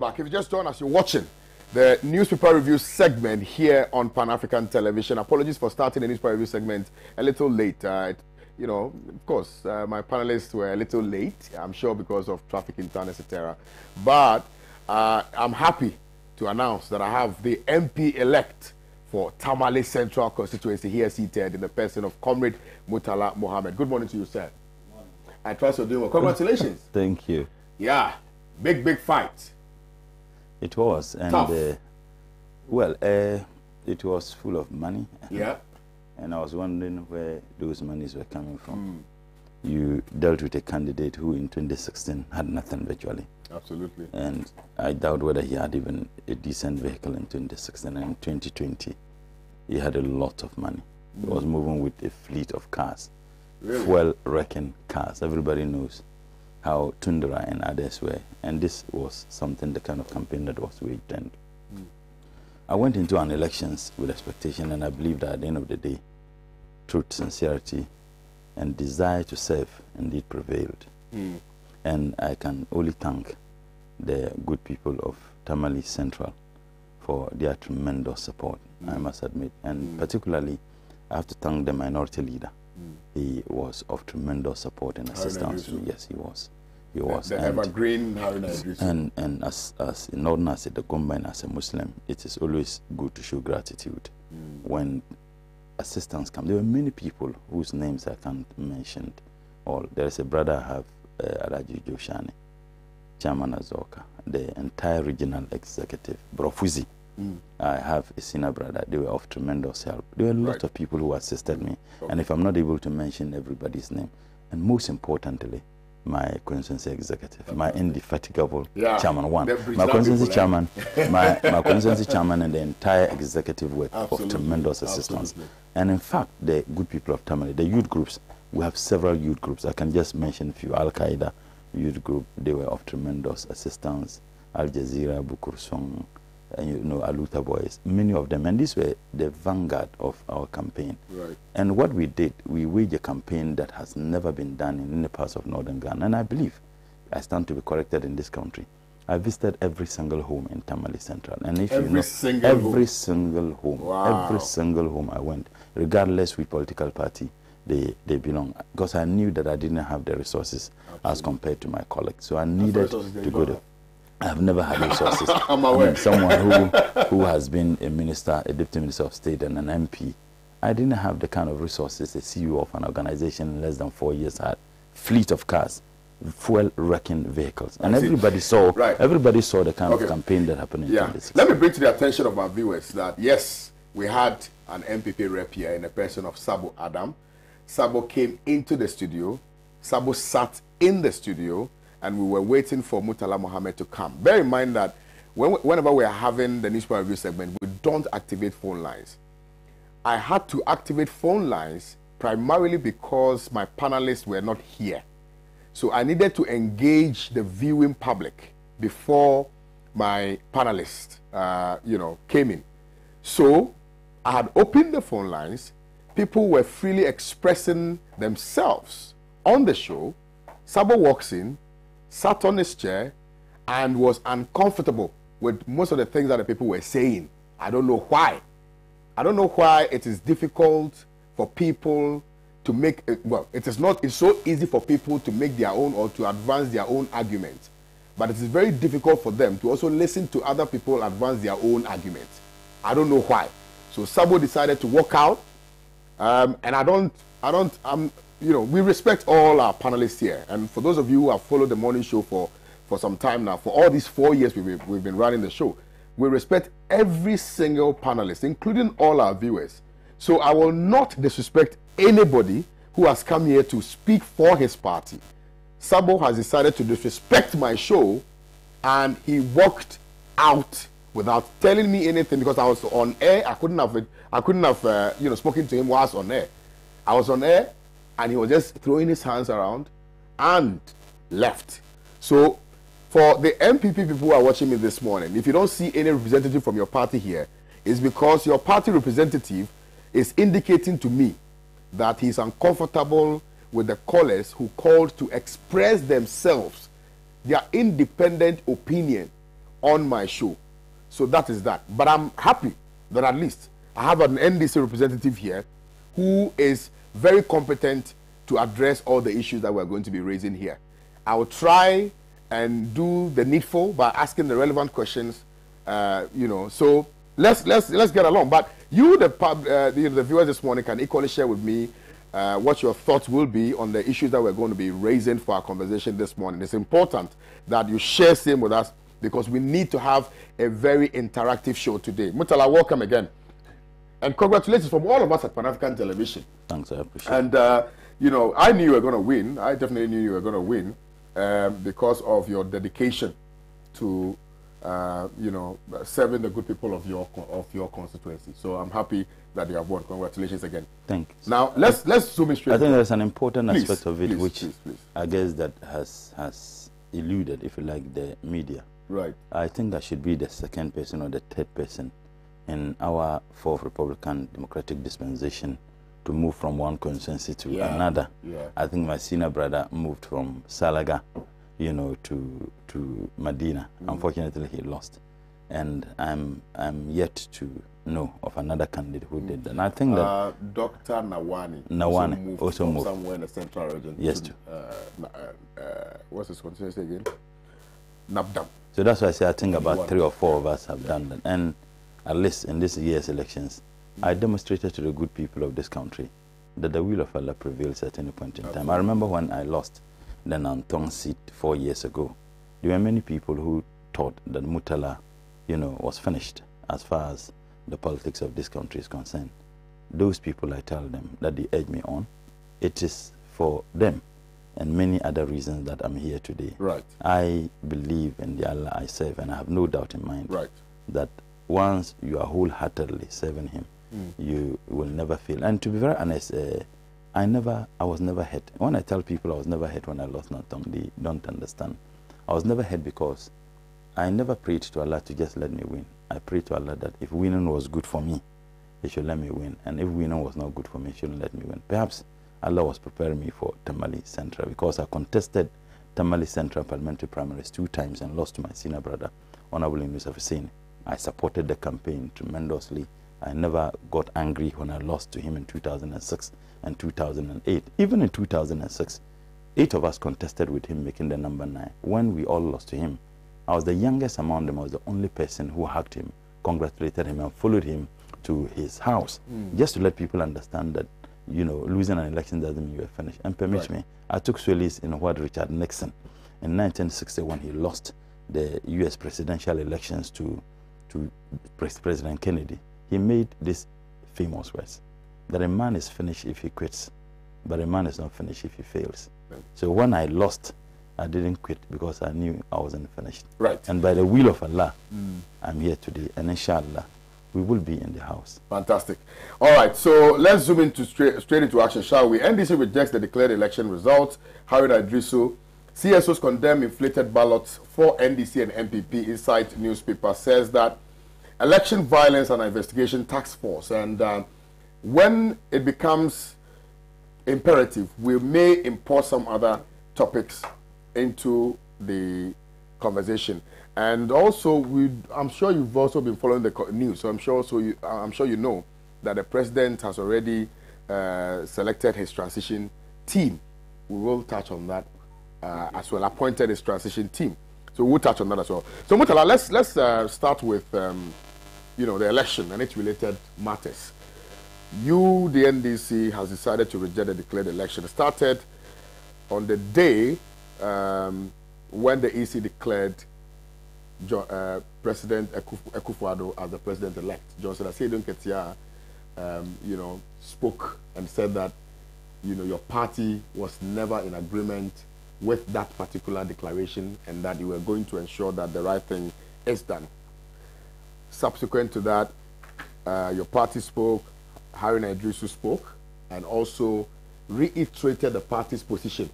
back. If you just joined us, you're watching the newspaper review segment here on Pan-African Television. Apologies for starting the newspaper review segment a little late. You know, of course, my panelists were a little late, I'm sure because of traffic in town, etc. But I'm happy to announce that I have the MP-elect for Tamale Central constituency here seated in the person of Comrade Murtala Mohammed. Good morning to you, sir. Good morning. I trust you're doing well. Congratulations. Thank you. Yeah, big fight. It was, and tough. Well, it was full of money. Yeah. And I was wondering where those monies were coming from. You dealt with a candidate who in 2016 had nothing virtually. Absolutely. And I doubt whether he had even a decent vehicle in 2016. And in 2020, he had a lot of money. He was moving with a fleet of cars, Really? fuel-wrecking cars. Everybody knows how Tundra and others were. And this was something, the kind of campaign that was waged. And I went into an elections with expectation, and I believe that at the end of the day, truth, sincerity, and desire to serve indeed prevailed. And I can only thank the good people of Tamale Central for their tremendous support, I must admit. And particularly, I have to thank the minority leader. He was of tremendous support and assistance to me. Yes, he was. He was. The evergreen Haruna Idrisu. And as in order as the combine as a Muslim, it is always good to show gratitude when assistance comes. There were many people whose names I can't mention all. There is a brother I have, Alaji Joshani, Chairman Azoka, the entire regional executive, Brofuzi. I have a senior brother. They were of tremendous help. There were a lot of people who assisted me. And if I'm not able to mention everybody's name, and most importantly, my constituency executive, my indefatigable chairman one, my constituency chairman, my constituency chairman, and the entire executive were of tremendous assistance. And in fact, the good people of Tamale, the youth groups, we have several youth groups. I can just mention a few. Al Qaeda youth group, they were of tremendous assistance. Al Jazeera, Bukursong, and you know, Aluta Boys, many of them, and these were the vanguard of our campaign. And what we did, we waged a campaign that has never been done in any parts of northern Ghana, and I believe I stand to be corrected in this country. I visited every single home in Tamale Central, and if every you know, single home. Every single home I went, regardless which political party they belong, because I knew that I didn't have the resources as compared to my colleagues, so I needed to go there. I have never had resources. I'm aware. I mean, someone who has been a minister, a deputy minister of state, and an MP. I didn't have the kind of resources a CEO of an organization in less than 4 years had. Fleet of cars, fuel-wrecking vehicles, and everybody saw the kind of campaign that happened in 2016. Let me bring to the attention of our viewers that yes, we had an MPP rep here in the person of Sabo Adam. Sabo came into the studio. Sabo sat in the studio. And we were waiting for Murtala Mohammed to come. Bear in mind that whenever we are having the newspaper review segment, we don't activate phone lines. I had to activate phone lines primarily because my panelists were not here. So I needed to engage the viewing public before my panelists, came in. So I had opened the phone lines. People were freely expressing themselves on the show. Sabo walks in, sat on his chair, and was uncomfortable with most of the things that the people were saying. I don't know why. I don't know why it is difficult for people to make, it's so easy for people to make their own or to advance their own arguments. But it is very difficult for them to also listen to other people advance their own arguments. I don't know why. So Sabo decided to walk out, and we respect all our panelists here. And for those of you who have followed the morning show for some time now, for all these 4 years we've been running the show, we respect every single panelist, including all our viewers. So I will not disrespect anybody who has come here to speak for his party. Sabo has decided to disrespect my show, and he walked out without telling me anything because I was on air. I couldn't have spoken to him whilst on air. I was on air, and he was just throwing his hands around and left. So for the MPP people who are watching me this morning, if you don't see any representative from your party here, it's because your party representative is indicating to me that he's uncomfortable with the callers who called to express themselves, their independent opinion on my show. So that is that. But I'm happy that at least I have an NDC representative here who is very competent to address all the issues that we're going to be raising here. I will try and do the needful by asking the relevant questions, you know. So let's get along. But you, the viewers this morning, can equally share with me what your thoughts will be on the issues that we're going to be raising for our conversation this morning. It's important that you share same with us because we need to have a very interactive show today. Murtala, welcome again. And congratulations from all of us at Pan-African Television. Thanks, I appreciate it. And, you know, I knew you were going to win. I definitely knew you were going to win because of your dedication to, you know, serving the good people of your constituency. So I'm happy that you have won. Congratulations again. Thank you. Now, let's zoom in straight. I think there's an important Please, aspect of it please, which please. I guess that has eluded, if you like, the media. Right. I think I should be the second person or the third person in our fourth Republican Democratic dispensation to move from one constituency to another. Yeah. I think my senior brother moved from Salaga, you know, to Medina. Unfortunately, he lost, and I'm yet to know of another candidate who did that. And I think that Dr. Nawani also moved somewhere in the central region. Yes, to, what's his constituency again? Nabdam. So that's why I say I think about 3 or 4 of us have done that. And at least in this year's elections, I demonstrated to the good people of this country that the will of Allah prevails at any point in time. I remember when I lost the Nantong seat 4 years ago, there were many people who thought that Murtala, you know, was finished as far as the politics of this country is concerned. Those people, I tell them that they urge me on. It is for them and many other reasons that I'm here today. Right. I believe in the Allah I serve, and I have no doubt in mind that once you are wholeheartedly serving Him, you will never fail. And to be very honest, I was never hurt. When I tell people I was never hurt when I lost Nantong, they don't understand. I was never hurt because I never prayed to Allah to just let me win. I prayed to Allah that if winning was good for me, He should let me win. And if winning was not good for me, He shouldn't let me win. Perhaps Allah was preparing me for Tamale Central because I contested Tamale Central parliamentary primaries 2 times and lost to my senior brother, Honorable Yusuf Hussein. I supported the campaign tremendously. I never got angry when I lost to him in 2006 and 2008. Even in 2006, 8 of us contested with him, making the number 9. When we all lost to him, I was the youngest among them. I was the only person who hugged him, congratulated him, and followed him to his house, just to let people understand that, you know, losing an election doesn't mean you're finished. And permit me, I took solace in what Richard Nixon, in 1961, he lost the U.S. presidential elections to President Kennedy. He made this famous words, that a man is finished if he quits, but a man is not finished if he fails. Right. So when I lost, I didn't quit because I knew I wasn't finished. Right. And by the will of Allah, I'm here today, and inshallah, we will be in the house. Fantastic. All right, so let's zoom into straight into action, shall we? NDC rejects the declared election results. Haruna Iddrisu, CSOs condemn inflated ballots for NDC and MPP. Insight newspaper says that election violence and investigation task force, and when it becomes imperative, we may import some other topics into the conversation. And also, I'm sure you've also been following the news, so I'm sure you know that the president has already selected his transition team. We will touch on that as well. Appointed his transition team, so we'll touch on that as well. So Murtala, let's start with you know, the election and its related matters. You, the NDC, has decided to reject the declared election. It started on the day when the EC declared President Akufo-Addo as the president-elect. Johnson Asiedu Nketia, you know, spoke and said that, you know, your party was never in agreement with that particular declaration and that you were going to ensure that the right thing is done. Subsequent to that, your party spoke, Haruna Iddrisu spoke, and also reiterated the party's position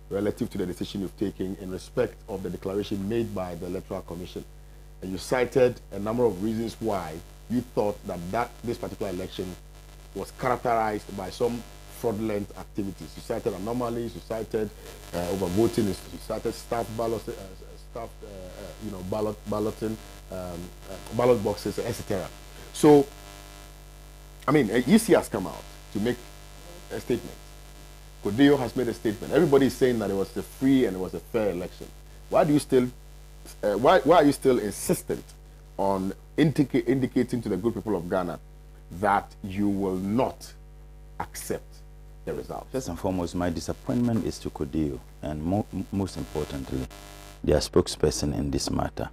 relative to the decision you've taken in respect of the declaration made by the Electoral Commission. And you cited a number of reasons why you thought that this particular election was characterized by some fraudulent activities. You cited anomalies, you cited overvoting, you cited stuffed, balloting, ballot boxes, etc. So, I mean, EC has come out to make a statement. Cordeo has made a statement. Everybody is saying that it was a free and it was a fair election. Why do you still, why are you still insistent on indicating to the good people of Ghana that you will not accept the result? First and foremost, my disappointment is to Cordeo, and most importantly, their spokesperson in this matter.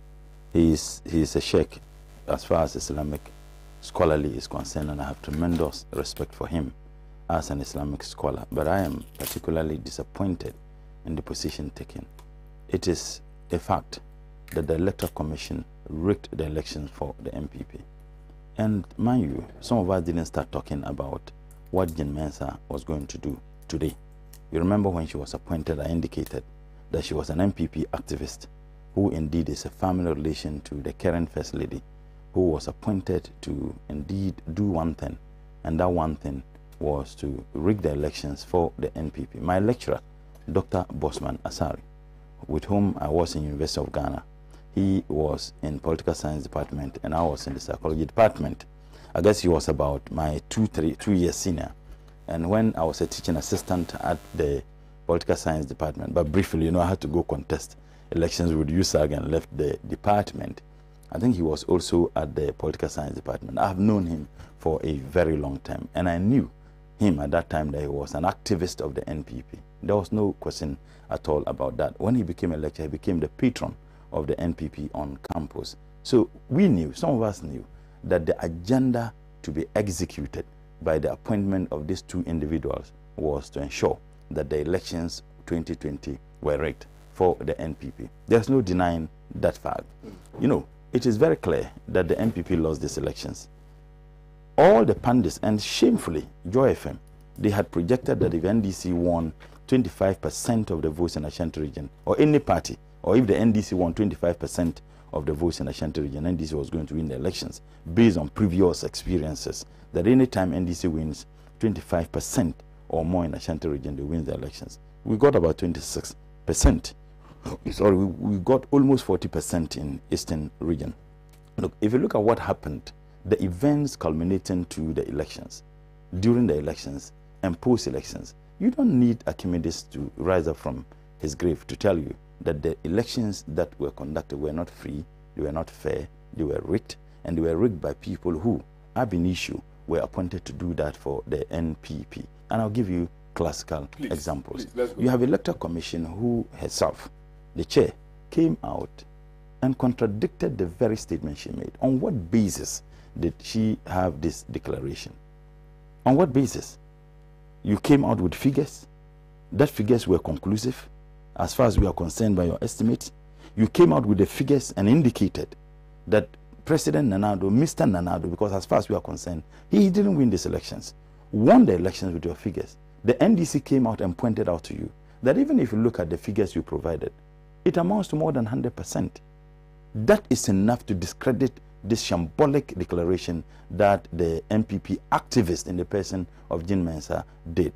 He is a sheikh as far as Islamic scholarly is concerned, and I have tremendous respect for him as an Islamic scholar. But I am particularly disappointed in the position taken. It is a fact that the Electoral Commission rigged the elections for the MPP. And mind you, some of us didn't start talking about what Jean Mensa was going to do today. You remember when she was appointed, I indicated that she was an MPP activist who indeed is a family relation to the current First Lady, who was appointed to indeed do one thing, and that one thing was to rig the elections for the NPP. My lecturer, Dr. Bosman Asari, with whom I was in University of Ghana, he was in political science department and I was in the psychology department. I guess he was about my 2 years senior. And when I was a teaching assistant at the political science department, but briefly, I had to go contest elections with USAG and left the department. I think he was also at the political science department. I have known him for a very long time, and I knew him at that time that he was an activist of the NPP. There was no question at all about that. When he became a lecturer, he became the patron of the NPP on campus. So we knew, some of us knew, that the agenda to be executed by the appointment of these two individuals was to ensure that the elections 2020 were rigged for the NPP. There's no denying that fact. It is very clear that the NPP lost these elections. All the pundits, and shamefully, Joy FM, they had projected that if NDC won 25% of the votes in Ashanti region, or any party, or if the NDC won 25% of the votes in Ashanti region, NDC was going to win the elections based on previous experiences, that any time NDC wins 25% or more in Ashanti region, they win the elections. We got about 26%. Sorry, we got almost 40% in Eastern region. Look, if you look at what happened, the events culminating to the elections, during the elections and post-elections, you don't need Archimedes to rise up from his grave to tell you that the elections that were conducted were not free, they were not fair, they were rigged, and they were rigged by people who, ab initio, were appointed to do that for the NPP. And I'll give you classical examples. You have Electoral Commission who herself, the chair, came out and contradicted the very statement she made. On what basis did she have this declaration? On what basis? You came out with figures. That figures were conclusive as far as we are concerned by your estimates. You came out with the figures and indicated that President Nanado, Mr. Nanado, because as far as we are concerned, he didn't win these elections, won the elections with your figures. The NDC came out and pointed out to you that even if you look at the figures you provided, it amounts to more than 100%. That is enough to discredit this shambolic declaration that the NPP activist in the person of Jean Mensa did.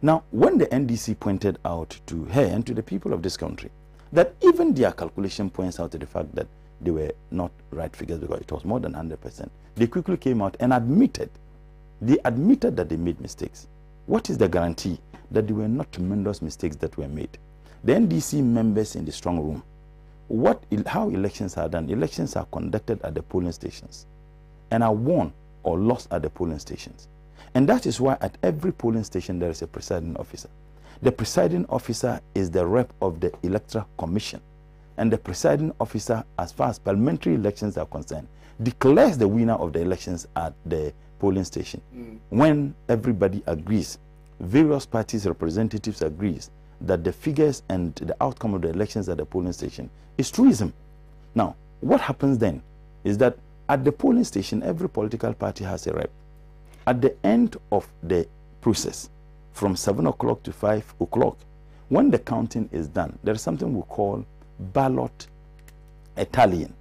Now, when the NDC pointed out to her and to the people of this country that even their calculation points out to the fact that they were not right figures because it was more than 100%, they quickly came out and admitted that they made mistakes. What is the guarantee that there were not tremendous mistakes that were made? The NDC members in the strong room, how elections are done, elections are conducted at the polling stations and are won or lost at the polling stations. And that is why at every polling station there is a presiding officer. The presiding officer is the rep of the Electoral Commission. And the presiding officer, as far as parliamentary elections are concerned, declares the winner of the elections at the polling station. When everybody agrees, various parties' representatives agrees that the figures and the outcome of the elections at the polling station is truism. Now, what happens then is that at the polling station, every political party has a rep. At the end of the process, from 7 o'clock to 5 o'clock, when the counting is done, there is something we call ballot tallying.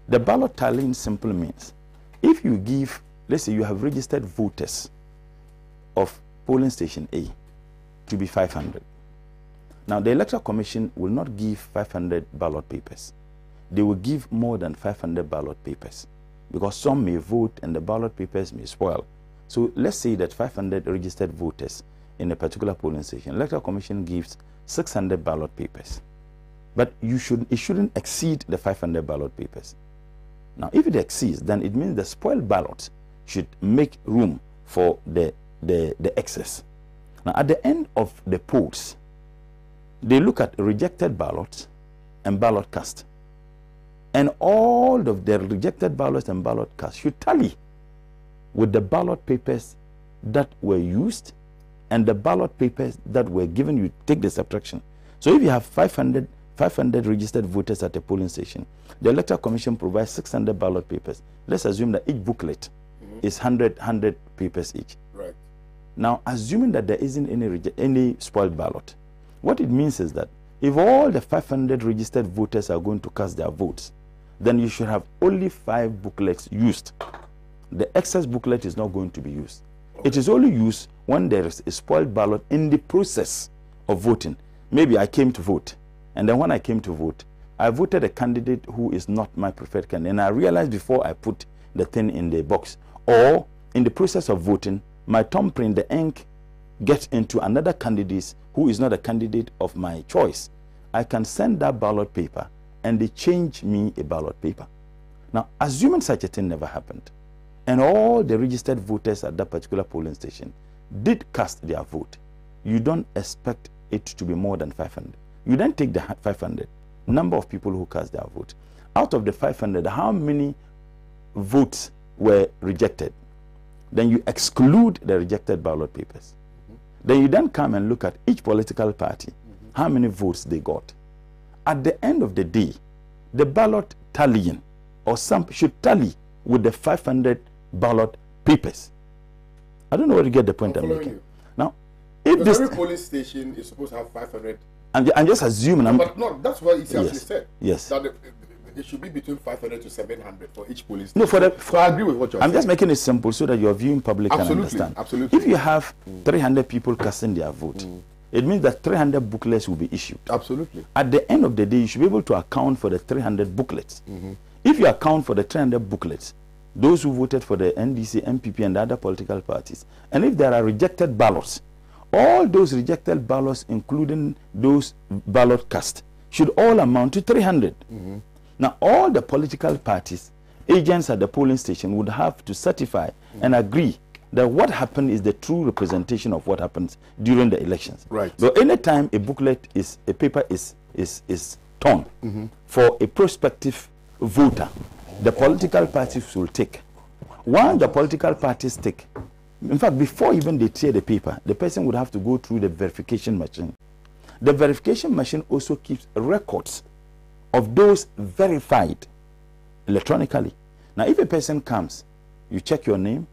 The ballot tallying simply means if you give, let's say you have registered voters of polling station A to be 500. Now, the Electoral Commission will not give 500 ballot papers. They will give more than 500 ballot papers because some may vote and the ballot papers may spoil. So let's say that 500 registered voters in a particular polling station. Electoral Commission gives 600 ballot papers. But it shouldn't exceed the 500 ballot papers. Now, if it exceeds, then it means the spoiled ballots should make room for the excess. Now, at the end of the polls, they look at rejected ballots and ballot cast. And all of the rejected ballots and ballot cast should tally with the ballot papers that were used and the ballot papers that were given. You take the subtraction. So if you have 500 registered voters at a polling station, the Electoral Commission provides 600 ballot papers. Let's assume that each booklet is 100 papers each. Right. Now, assuming that there isn't any spoiled ballot, what it means is that if all the 500 registered voters are going to cast their votes, then you should have only 5 booklets used. The excess booklet is not going to be used. Okay. It is only used when there is a spoiled ballot in the process of voting. Maybe I came to vote, and then when I came to vote, I voted a candidate who is not my preferred candidate, and I realized before I put the thing in the box, or in the process of voting, my thumbprint, the ink, gets into another candidate who is not a candidate of my choice. I can send that ballot paper and they change me a ballot paper. Now, assuming such a thing never happened, and all the registered voters at that particular polling station did cast their vote, you don't expect it to be more than 500. You then take the 500, number of people who cast their vote. Out of the 500, how many votes were rejected? Then you exclude the rejected ballot papers. Then you then come and look at each political party, how many votes they got. At the end of the day, the ballot tallying or some should tally with the 500 ballot papers. I don't know where to get the point I'm making. You. Now, if this every polling station is supposed to have 500. I'm just assuming. But no, that's what it actually said. Yes. That it should be between 500 to 700 for each police station. No, so I agree with what you're saying. I'm just making it simple so that your viewing public can understand. Absolutely. If you have 300 people casting their vote, it means that 300 booklets will be issued. Absolutely. At the end of the day, you should be able to account for the 300 booklets. If you account for the 300 booklets, those who voted for the NDC, MPP, and other political parties, and if there are rejected ballots, all those rejected ballots, including those ballot cast, should all amount to 300. Now, all the political parties, agents at the polling station would have to certify and agree that what happened is the true representation of what happens during the elections. Right. So anytime a paper is torn for a prospective voter, the political parties will take. Once the political parties take, in fact, before even they tear the paper, the person would have to go through the verification machine. The verification machine also keeps records of those verified electronically. Now, if a person comes, you check your name,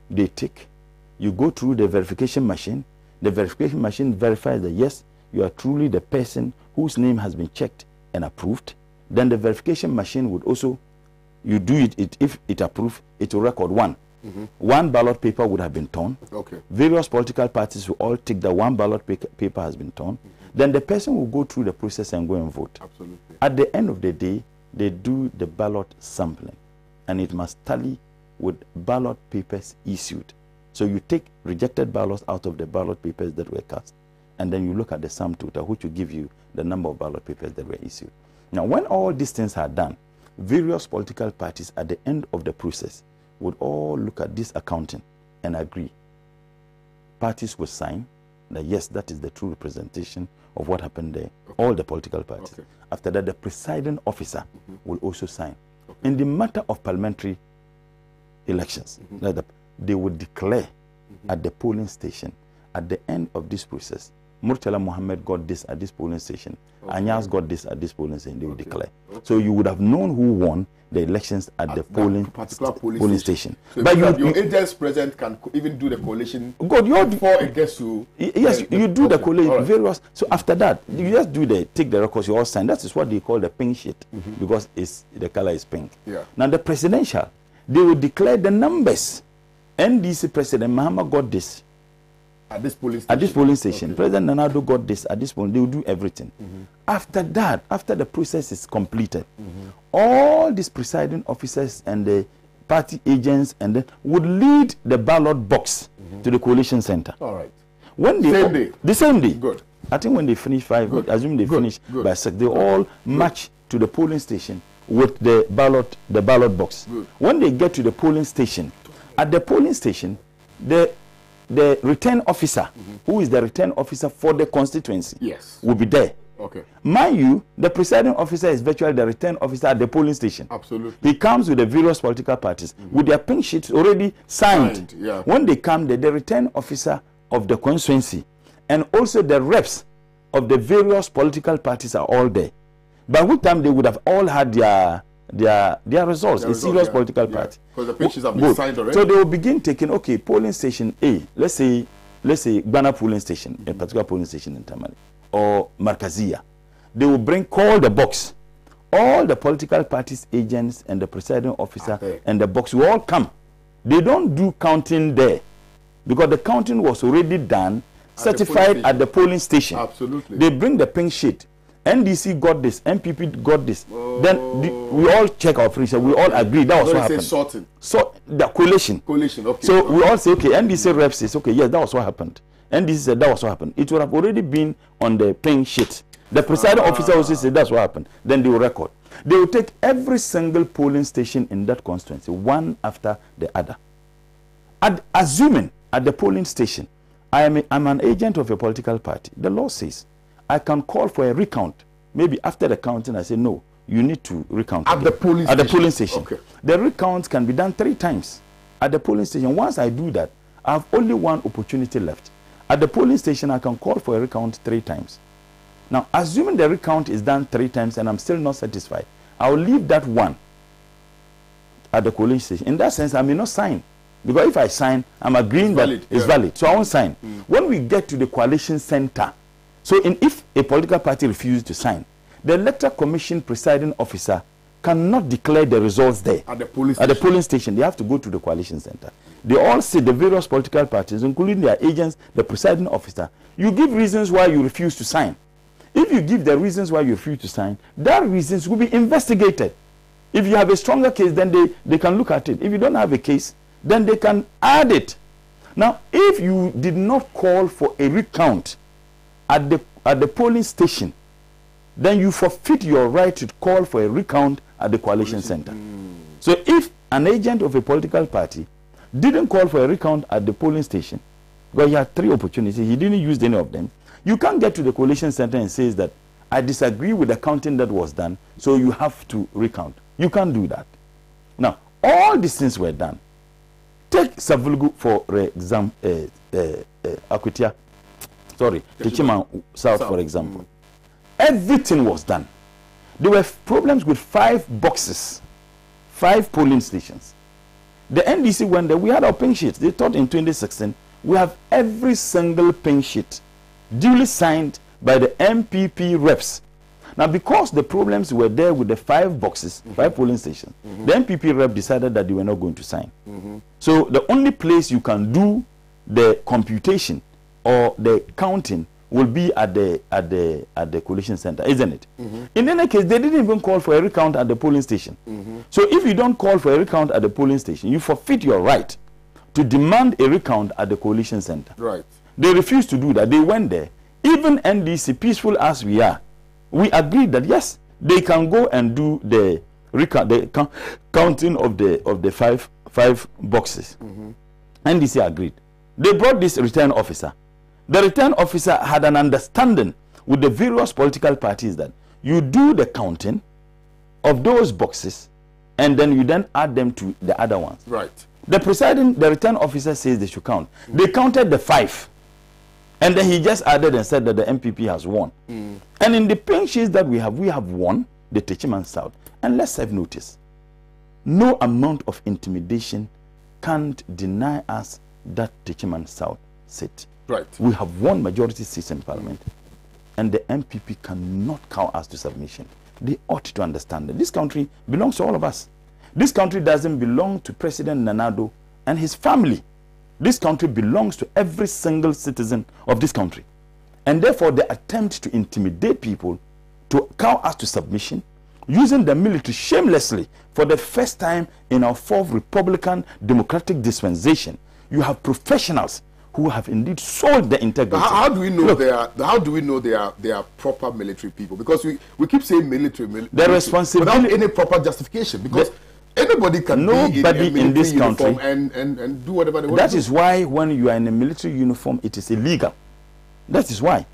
they tick, you go through the verification machine, the verification machine verifies that yes, you are truly the person whose name has been checked and approved. Then the verification machine would also, you do it, if it approves, it will record one. One ballot paper would have been torn. Okay. Various political parties will all tick that one ballot paper has been torn. Then the person will go through the process and go and vote. Absolutely. At the end of the day, they do the ballot sampling, and it must tally with ballot papers issued. So you take rejected ballots out of the ballot papers that were cast, and then you look at the sum total, which will give you the number of ballot papers that were issued. Now, when all these things are done, various political parties at the end of the process would all look at this accounting and agree. Parties will sign that yes, that is the true representation of what happened there. Okay. All the political parties. Okay. After that, the presiding officer will also sign. Okay. In the matter of parliamentary elections, they would declare at the polling station, at the end of this process, Murtala Mohammed got this at this polling station, Anyas got this at this polling station, they would declare. Okay. So you would have known who won the elections at the polling station. So but your agents present can even do the collation before it gets to... Yes, you do the collation, various... So after that, you just take the records, you all sign. That is what they call the pink sheet, because the color is pink. Yeah. Now the presidential, they will declare the numbers. NDC President Mahama got this. At this polling station? At this polling station. Okay. President Nana Addo got this at this point. They will do everything. After that, after the process is completed, all these presiding officers and the party agents and then would lead the ballot box to the coalition center. All right. When they Same day? The same day. Good. I think when they finish 5, assuming they finish by 6, they all march to the polling station with the ballot box. Good. When they get to the polling station, at the polling station, the return officer, who is the return officer for the constituency, Yes. will be there. Okay. Mind you, the presiding officer is virtually the return officer at the polling station. Absolutely. He comes with the various political parties with their pink sheets already signed. Yeah. When they come, the return officer of the constituency and also the reps of the various political parties are all there. By which time they would have all had their results, a serious political party. Because the pictures have been signed already. So they will begin taking, okay, polling station A, let's say Ghana polling station, a particular polling station in Tamale, or Markazia. They will call the box. All the political parties, agents, and the presiding officer and the box will all come. They don't do counting there, because the counting was already done, certified at the polling station. Absolutely. They bring the pink sheet. NDC got this, MPP got this. Then we all check our prints. We all agree that was what happened. Sorting. So the coalition. Coalition, okay. So we all say, okay, NDC rep says, okay, yes, that was what happened. NDC said that was what happened. It would have already been on the pink sheet. The presiding officer also said that's what happened. Then they will record. They will take every single polling station in that constituency, one after the other. Assuming at the polling station, I'm an agent of a political party. The law says I can call for a recount. Maybe after the counting, I say, no, you need to recount. At the polling station? At the polling station. Okay. The recount can be done 3 times. At the polling station, once I do that, I have only one opportunity left. At the polling station, I can call for a recount 3 times. Now, assuming the recount is done 3 times and I'm still not satisfied, I will leave that one at the polling station. In that sense, I may not sign. Because if I sign, I'm agreeing that it's valid. So I won't sign. When we get to the coalition center, so if a political party refuses to sign, the Electoral Commission presiding officer cannot declare the results there. At the polling station? At the polling station. They have to go to the coalition center. They all sit, the various political parties, including their agents, the presiding officer. You give reasons why you refuse to sign. If you give the reasons why you refuse to sign, that reasons will be investigated. If you have a stronger case, then they can look at it. If you don't have a case, then they can add it. Now, if you did not call for a recount at the polling station, then you forfeit your right to call for a recount at the coalition center. So if an agent of a political party didn't call for a recount at the polling station, because he had 3 opportunities, he didn't use any of them, you can't get to the coalition center and say that I disagree with the counting that was done, so you have to recount. You can't do that. Now, all these things were done. Take Savulgu for example, Akutia, Techiman South, for example. Everything was done. There were problems with 5 boxes, 5 polling stations. The NDC went there, we had our pink sheets. They thought in 2016, we have every single pink sheet duly signed by the MPP reps. Now, because the problems were there with the 5 boxes, 5 polling stations, the MPP rep decided that they were not going to sign. So the only place you can do the computation or the counting will be at the coalition center, isn't it? In any case, they didn't even call for a recount at the polling station. So if you don't call for a recount at the polling station, you forfeit your right to demand a recount at the coalition center. Right. They refused to do that. They went there. Even NDC, peaceful as we are, we agreed that yes, they can go and do the counting of the five boxes. NDC agreed. They brought this return officer. The return officer had an understanding with the various political parties that you do the counting of those boxes and then you then add them to the other ones. Right. The return officer says they should count. They counted the 5. And then he just added and said that the MPP has won. And in the pink sheets that we have won the Techiman South. And let's have notice, no amount of intimidation can't deny us that Techiman South seat. Right. We have won majority seats in parliament. And the MPP cannot cow us to submission. They ought to understand that this country belongs to all of us. This country doesn't belong to President Nana Addo and his family. This country belongs to every single citizen of this country. And therefore, the attempt to intimidate people, to cow us to submission, using the military shamelessly for the first time in our fourth Republican democratic dispensation, you have professionals who have indeed sold the integrity. How do we know they are proper military people? Because we keep saying military, the responsibility without any proper justification. Because anybody can be in this country and do whatever they want. That is why when you are in a military uniform, it is illegal. That is why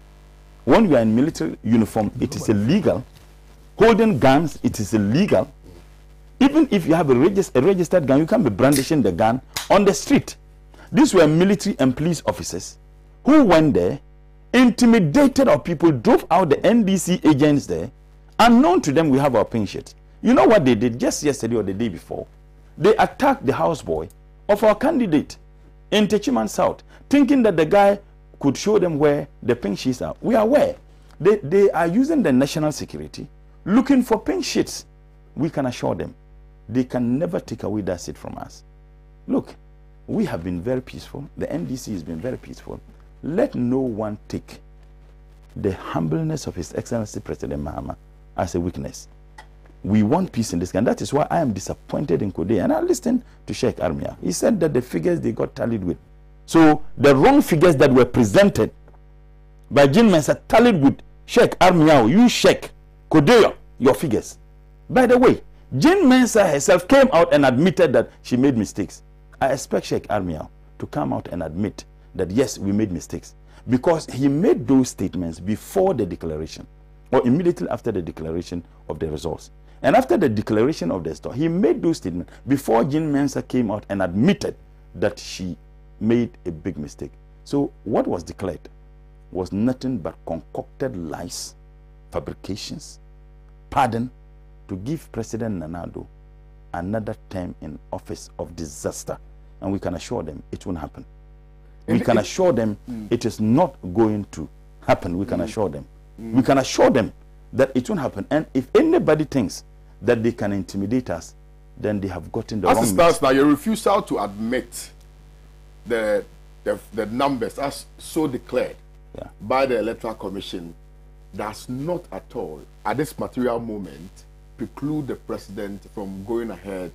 when you are in military uniform, it is illegal. Holding guns, it is illegal. Even if you have a registered gun, you can't be brandishing the gun on the street. These were military and police officers who went there, intimidated our people, drove out the NDC agents there. Unknown to them, we have our pink shirts. You know what they did just yesterday or the day before? They attacked the houseboy of our candidate in Techiman South, thinking that the guy could show them where the pink sheets are. We are aware. They are using the national security, looking for pink sheets. We can assure them, they can never take away that seat from us. Look, we have been very peaceful. The NDC has been very peaceful. Let no one take the humbleness of His Excellency President Mahama as a weakness. We want peace in this country. That is why I am disappointed in Kodea. And I listened to Sheikh Armia. He said that the figures they got tallied with. So the wrong figures that were presented by Jean Mensa tallied with Sheikh Armia. You Sheikh Kodea, your figures. By the way, Jean Mensa herself came out and admitted that she made mistakes. I expect Sheikh Armia to come out and admit that yes, we made mistakes, because he made those statements before the declaration or immediately after the declaration of the results. And after the declaration of the result, he made those statements before Jean Mensa came out and admitted that she made a big mistake. So what was declared was nothing but concocted lies, fabrications, pardon to give President Nana Addo another term in office of disaster. And we can assure them it won't happen. We can assure them it is not going to happen. We can assure them. We can assure them that it won't happen. And if anybody thinks that they can intimidate us, then they have gotten the wrong message. As it stands now, your refusal to admit the numbers as so declared by the Electoral Commission does not at all, at this material moment, preclude the president from going ahead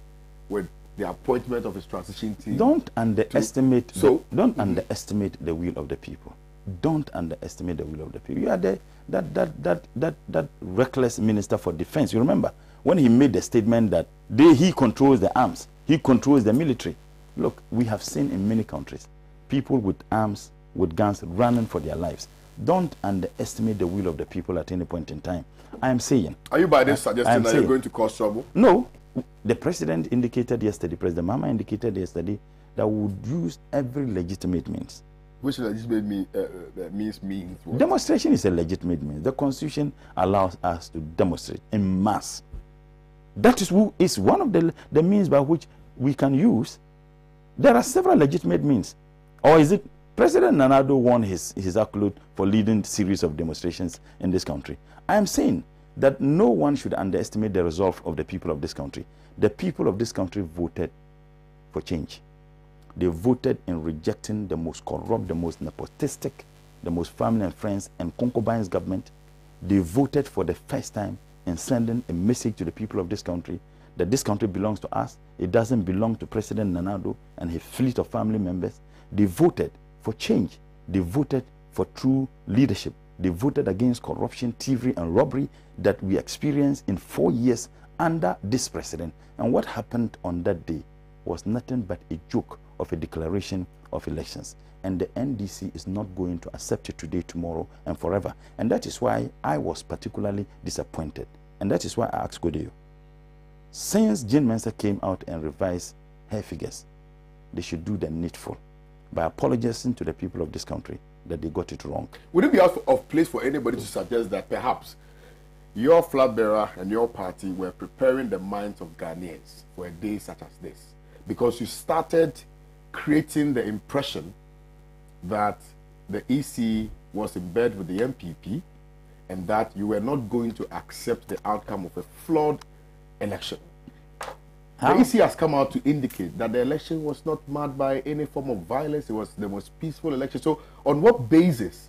with the appointment of his transition team. Don't underestimate underestimate the will of the people. Don't underestimate the will of the people. You are that reckless Minister for Defense. You remember when he made the statement that he controls the arms, he controls the military. Look, we have seen in many countries people with arms, with guns, running for their lives. Don't underestimate the will of the people at any point in time. I am saying. Are you by this suggesting that you're going to cause trouble? No. The president indicated yesterday, President Mahama indicated yesterday, that we would use every legitimate means. Which legitimate means what? Demonstration is a legitimate means. The Constitution allows us to demonstrate in mass. That is one of the means by which we can use. There are several legitimate means. Or is it President Nana Addo won his accolade for leading a series of demonstrations in this country? I am saying that no one should underestimate the resolve of the people of this country. The people of this country voted for change. They voted in rejecting the most corrupt, the most nepotistic, the most family and friends and concubines government. They voted for the first time in sending a message to the people of this country that this country belongs to us. It doesn't belong to President Nana Addo and his fleet of family members. They voted for change. They voted for true leadership. They voted against corruption, thievery, and robbery that we experienced in 4 years under this president. And what happened on that day was nothing but a joke of a declaration of elections. And the NDC is not going to accept it today, tomorrow, and forever. And that is why I was particularly disappointed. And that is why I asked Kodeo. Since Jean Mensa came out and revised her figures, they should do the needful by apologizing to the people of this country that they got it wrong. Would it be out of place for anybody to suggest that perhaps your flag bearer and your party were preparing the minds of Ghanaians for a day such as this? Because you started creating the impression that the EC was in bed with the MPP and that you were not going to accept the outcome of a flawed election. How? The EC has come out to indicate that the election was not marred by any form of violence. It was the most peaceful election. So, on what basis?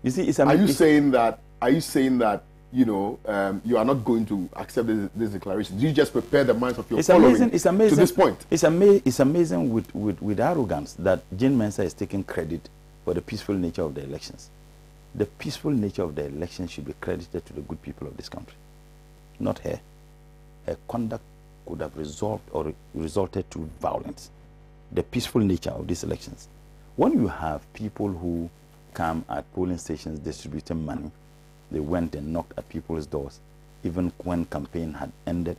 You see, are you saying that? Are you saying that you know you are not going to accept this declaration? Do you just prepare the minds of your following it's amazing, to this point? It's amazing with arrogance that Jane Mensah is taking credit for the peaceful nature of the elections. The peaceful nature of the election should be credited to the good people of this country, not her. Her conduct could have resulted to violence. The peaceful nature of these elections. When you have people who come at polling stations distributing money, they went and knocked at people's doors, even when campaign had ended.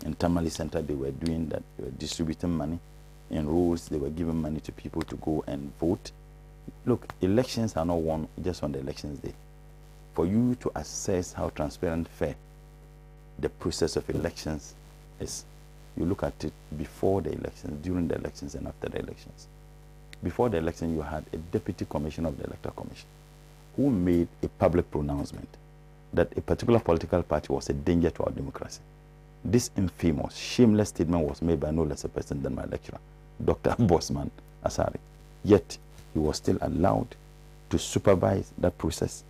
In Tamale Center, they were doing that. They were distributing money. In roads, they were giving money to people to go and vote. Look, elections are not won just on the elections day. For you to assess how transparent, fair the process of elections is, you look at it before the elections, during the elections, and after the elections. Before the election, you had a deputy commissioner of the Electoral Commission who made a public pronouncement that a particular political party was a danger to our democracy. This infamous, shameless statement was made by no less a person than my lecturer, Dr. Bosman Asare. Yet, he was still allowed to supervise that process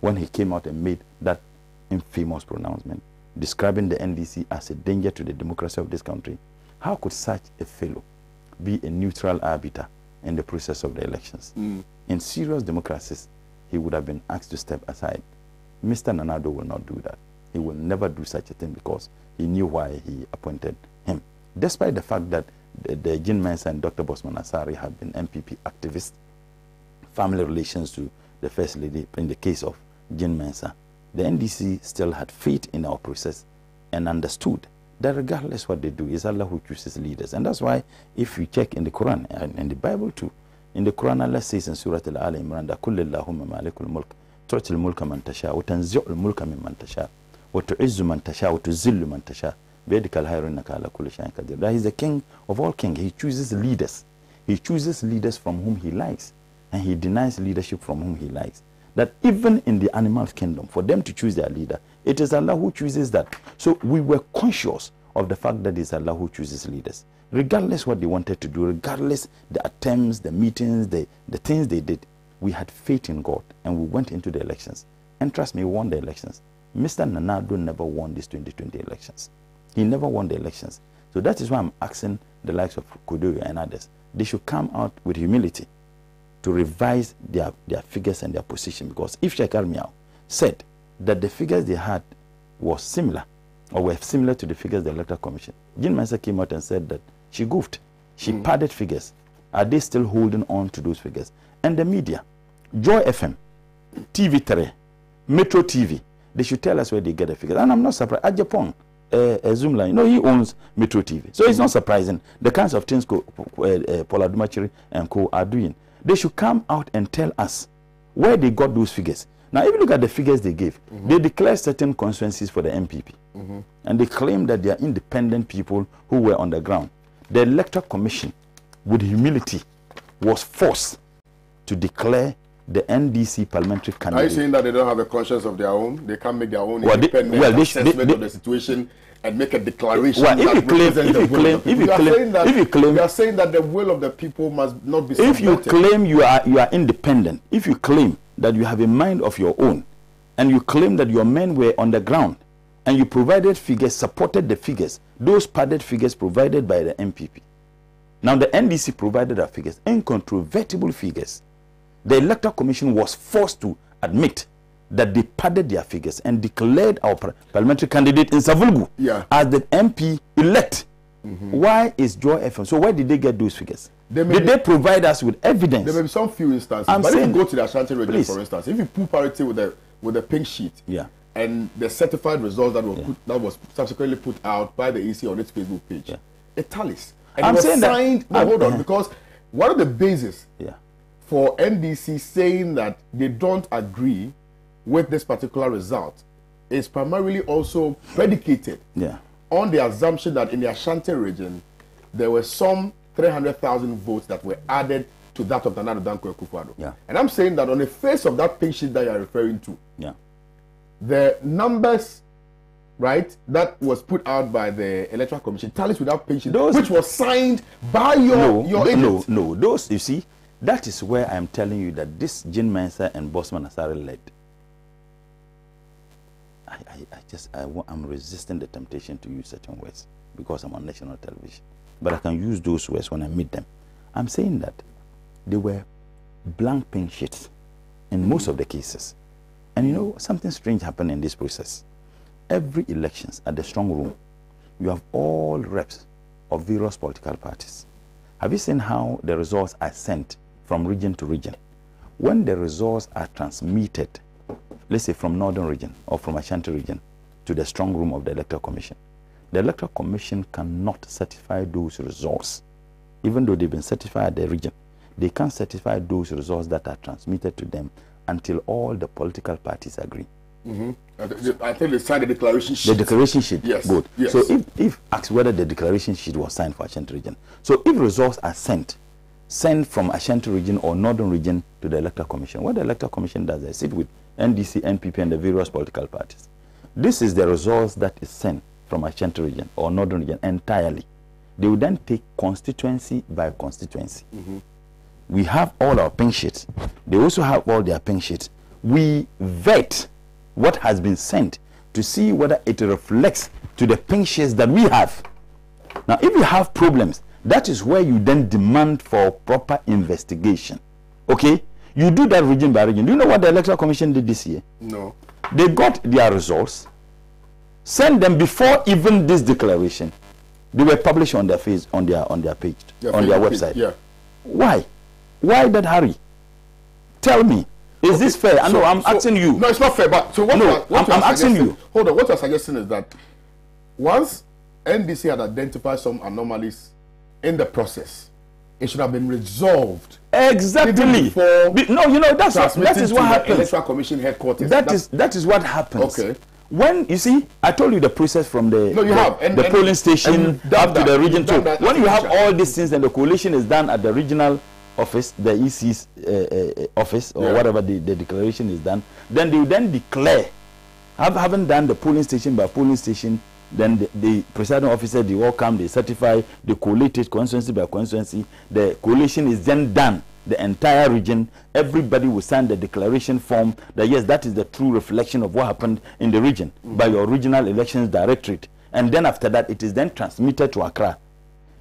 when he came out and made that infamous pronouncement, describing the NDC as a danger to the democracy of this country. How could such a fellow be a neutral arbiter in the process of the elections? In serious democracies, he would have been asked to step aside. Mr. Nana Addo will not do that. He will never do such a thing because he knew why he appointed him. Despite the fact that the Jane Mensah and Dr. Bosman Asare have been MPP activists, family relations to the First Lady, in the case of Jane Mensah, the NDC still had faith in our process and understood that regardless what they do, it's Allah who chooses leaders. And that's why if you check in the Quran and in the Bible too, in the Quran Allah says in Surah Al Imran that Kulli Allahumma malikul mulk tu'til mulka man tasha wa tanzi'ul mulka mimman tasha wa tu'izzu man tasha wa tuzillu man tasha biyadika al-khayru innaka ala kulli shay'in qadir. That He is the king of all kings. He chooses leaders. He chooses leaders from whom he likes, and he denies leadership from whom he likes. That even in the animal kingdom, for them to choose their leader, it is Allah who chooses that. So we were conscious of the fact that it's Allah who chooses leaders. Regardless what they wanted to do, regardless the attempts, the meetings, the things they did, we had faith in God and we went into the elections. And trust me, we won the elections. Mr. Nana Addo never won these 2020 elections. He never won the elections. So that is why I'm asking the likes of Kodoyo and others, they should come out with humility to revise their figures and their position. Because if Sheikh Armiao said that the figures they had was similar, or were similar to the figures of the Electoral Commission, Jane Mensah came out and said that she goofed. She padded figures. Are they still holding on to those figures? And the media, Joy FM, TV3, Metro TV, they should tell us where they get the figures. And I'm not surprised. At Japan, Zoomla, he owns Metro TV. So it's not surprising the kinds of things Paul Adumachiri and co are doing. They should come out and tell us where they got those figures. Now, if you look at the figures they gave, they declared certain constituencies for the MPP. And they claim that they are independent people who were on the ground. The Electoral Commission, with humility, was forced to declare the NDC parliamentary candidate. Are you saying that they don't have a conscience of their own? They can't make their own independent assessment of the situation and make a declaration? Well, if you are saying that the will of the people must not be subverted. If you claim you are independent, if you claim that you have a mind of your own, and you claim that your men were on the ground, and you provided figures, supported the figures, those padded figures provided by the MPP. Now the NDC provided our figures, incontrovertible figures. The Electoral Commission was forced to admit that they padded their figures and declared our parliamentary candidate in Savulgu as the MP elect. Why is Joy FM? So where did they get those figures? Did they provide us with evidence? There may be some few instances. But if you go to the Ashanti region, for instance, if you put parity with the pink sheet, and the certified results that was subsequently put out by the EC on its Facebook page, it tallies. And it was signed. Hold on, because one of the bases for NDC saying that they don't agree with this particular result is primarily also predicated on the assumption that in the Ashanti region there were some 300,000 votes that were added to that of Nana Addo Dankwa Akufo-Addo. And I'm saying that on the face of that pink sheet that you are referring to, the numbers right, that was put out by the Electoral Commission, tallies without pension, Those, which was signed by your agent. No. Those, you see, that is where I'm telling you that this Jean Mensa and Bosman Asare led. I'm resisting the temptation to use certain words because I'm on national television. But I can use those words when I meet them. I'm saying that they were blank pink sheets in most of the cases. And you know, something strange happened in this process. Every elections at the strong room, you have all reps of various political parties. Have you seen how the results are sent from region to region? When the results are transmitted, let's say from Northern region or from Ashanti region to the strong room of the Electoral Commission, the Electoral Commission cannot certify those results. Even though they've been certified at the region, they can't certify those results that are transmitted to them until all the political parties agree. I think they signed the declaration sheet. The declaration sheet, yes. Good. Yes. So if asked whether the declaration sheet was signed for Ashanti region, so if results are sent from Ashanti region or Northern region to the Electoral Commission, what the Electoral Commission does, they sit with NDC, NPP, and the various political parties. This is the results that is sent from Ashanti region or Northern region entirely. They will then take constituency by constituency. We have all our pink sheets. They also have all their pink sheets. We vet what has been sent to see whether it reflects to the pink sheets that we have. Now, if you have problems, that is where you then demand for proper investigation. Okay? You do that region by region. Do you know what the Electoral Commission did this year? No. They got their results, sent them before even this declaration. They were published on their page, on their page, on their website. Yeah. Why? Why that hurry? Tell me. Is this fair? I know I'm asking you. No, it's not fair. But so what? No, I'm asking you. Hold on. What you're suggesting is that once NDC had identified some anomalies in the process, it should have been resolved. Exactly. No, you know that is what happens. Electoral Commission headquarters. That is what happens. Okay. When you see, I told you the process from the polling station up to the region too. When you have all these things and the collation is done at the regional office, the EC's office, or whatever the declaration is done, then they will then declare, having done the polling station by polling station, then the presiding officer, they all come, they certify, they collate it constituency by constituency, the collation is then done, the entire region, everybody will sign the declaration form that yes, that is the true reflection of what happened in the region by your regional elections directorate. And then after that, it is then transmitted to Accra.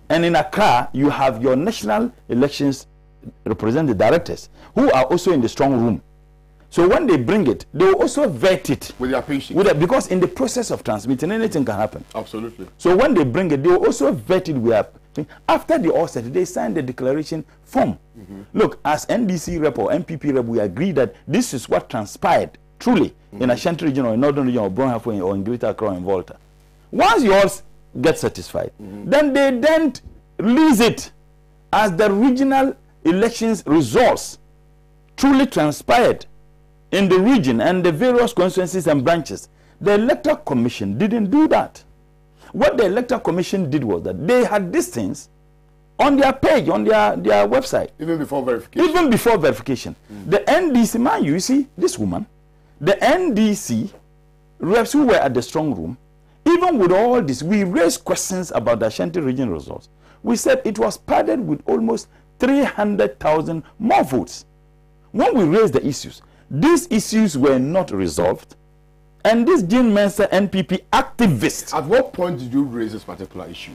And in Accra, you have your national elections representative directors who are also in the strong room. So when they bring it, they will also vet it with their patience. Because in the process of transmitting, anything can happen. Absolutely. So when they bring it, they will also vet it with after the offset, they sign the declaration form. Look, as NDC rep or MPP rep, we agree that this is what transpired truly in Ashanti region or in Northern region or Brown Halfway or in Greater Accra and Volta. Once you all get satisfied, then they then release it as the regional elections results truly transpired in the region and the various constituencies and branches. The Electoral Commission didn't do that. What the Electoral Commission did was that they had these things on their page, on their website. Even before verification. Even before verification. The NDC, man, you see, this woman, the NDC reps who were at the strong room, even with all this, we raised questions about the Ashanti region results. We said it was padded with almost 300,000 more votes. When we raised the issues, these issues were not resolved. And this Jean Mensa NPP activist. At what point did you raise this particular issue?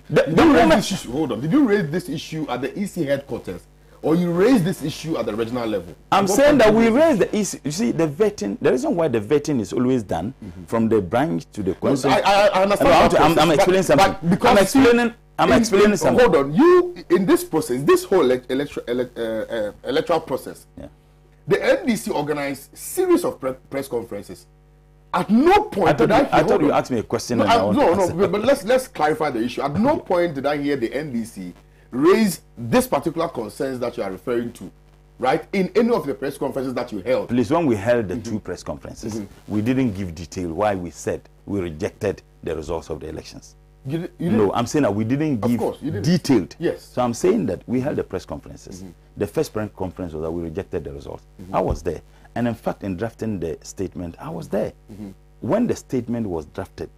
Hold on. Did you raise this issue at the EC headquarters? Or you raised this issue at the regional level? I'm saying that we raised the issue. You see, the vetting, the reason why the vetting is always done from the branch to the constituency. I understand. I'm explaining something. I'm explaining something. Hold on. You, in this process, this whole electoral process, the NDC organized series of press conferences. At no point did I thought you asked me a question. But let's clarify the issue. At no point did I hear the NDC raise this particular concerns that you are referring to, right? In any of the press conferences that you held. Please, when we held the two press conferences, we didn't give detail why we said we rejected the results of the elections. You no, I'm saying that we didn't give detailed. Yes. So I'm saying that we held the press conferences. The first press conference was that we rejected the results. I was there. And in fact, in drafting the statement, I was there. When the statement was drafted,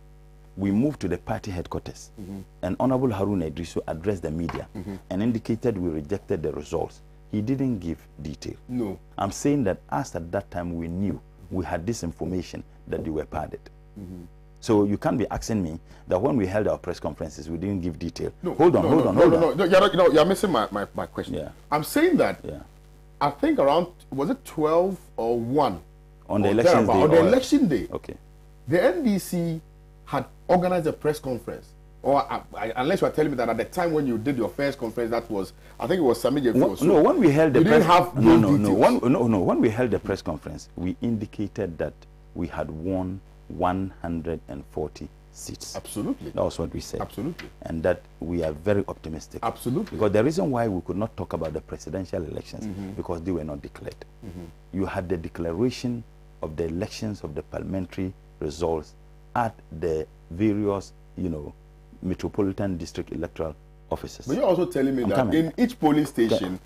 we moved to the party headquarters, and Honorable Haruna Idrisu addressed the media and indicated we rejected the results. He didn't give detail. No. I'm saying that as at that time we knew, we had this information that they were padded. So you can't be asking me that when we held our press conferences, we didn't give detail. No, hold on. You're missing my question. Yeah. I'm saying that I think around, was it 12 or 1? On the election day. On the election day. Okay. The NDC had organized a press conference. Or unless you are telling me that at the time when you did your first conference, that was, I think it was Sami Jefu. No, when we held the press when we held the press conference, we indicated that we had won 140 seats. Absolutely. That was what we said. Absolutely. And that we are very optimistic. Absolutely. Because the reason why we could not talk about the presidential elections, because they were not declared. You had the declaration of the elections of the parliamentary results at the various, metropolitan district electoral offices. But you're also telling me that in each polling station,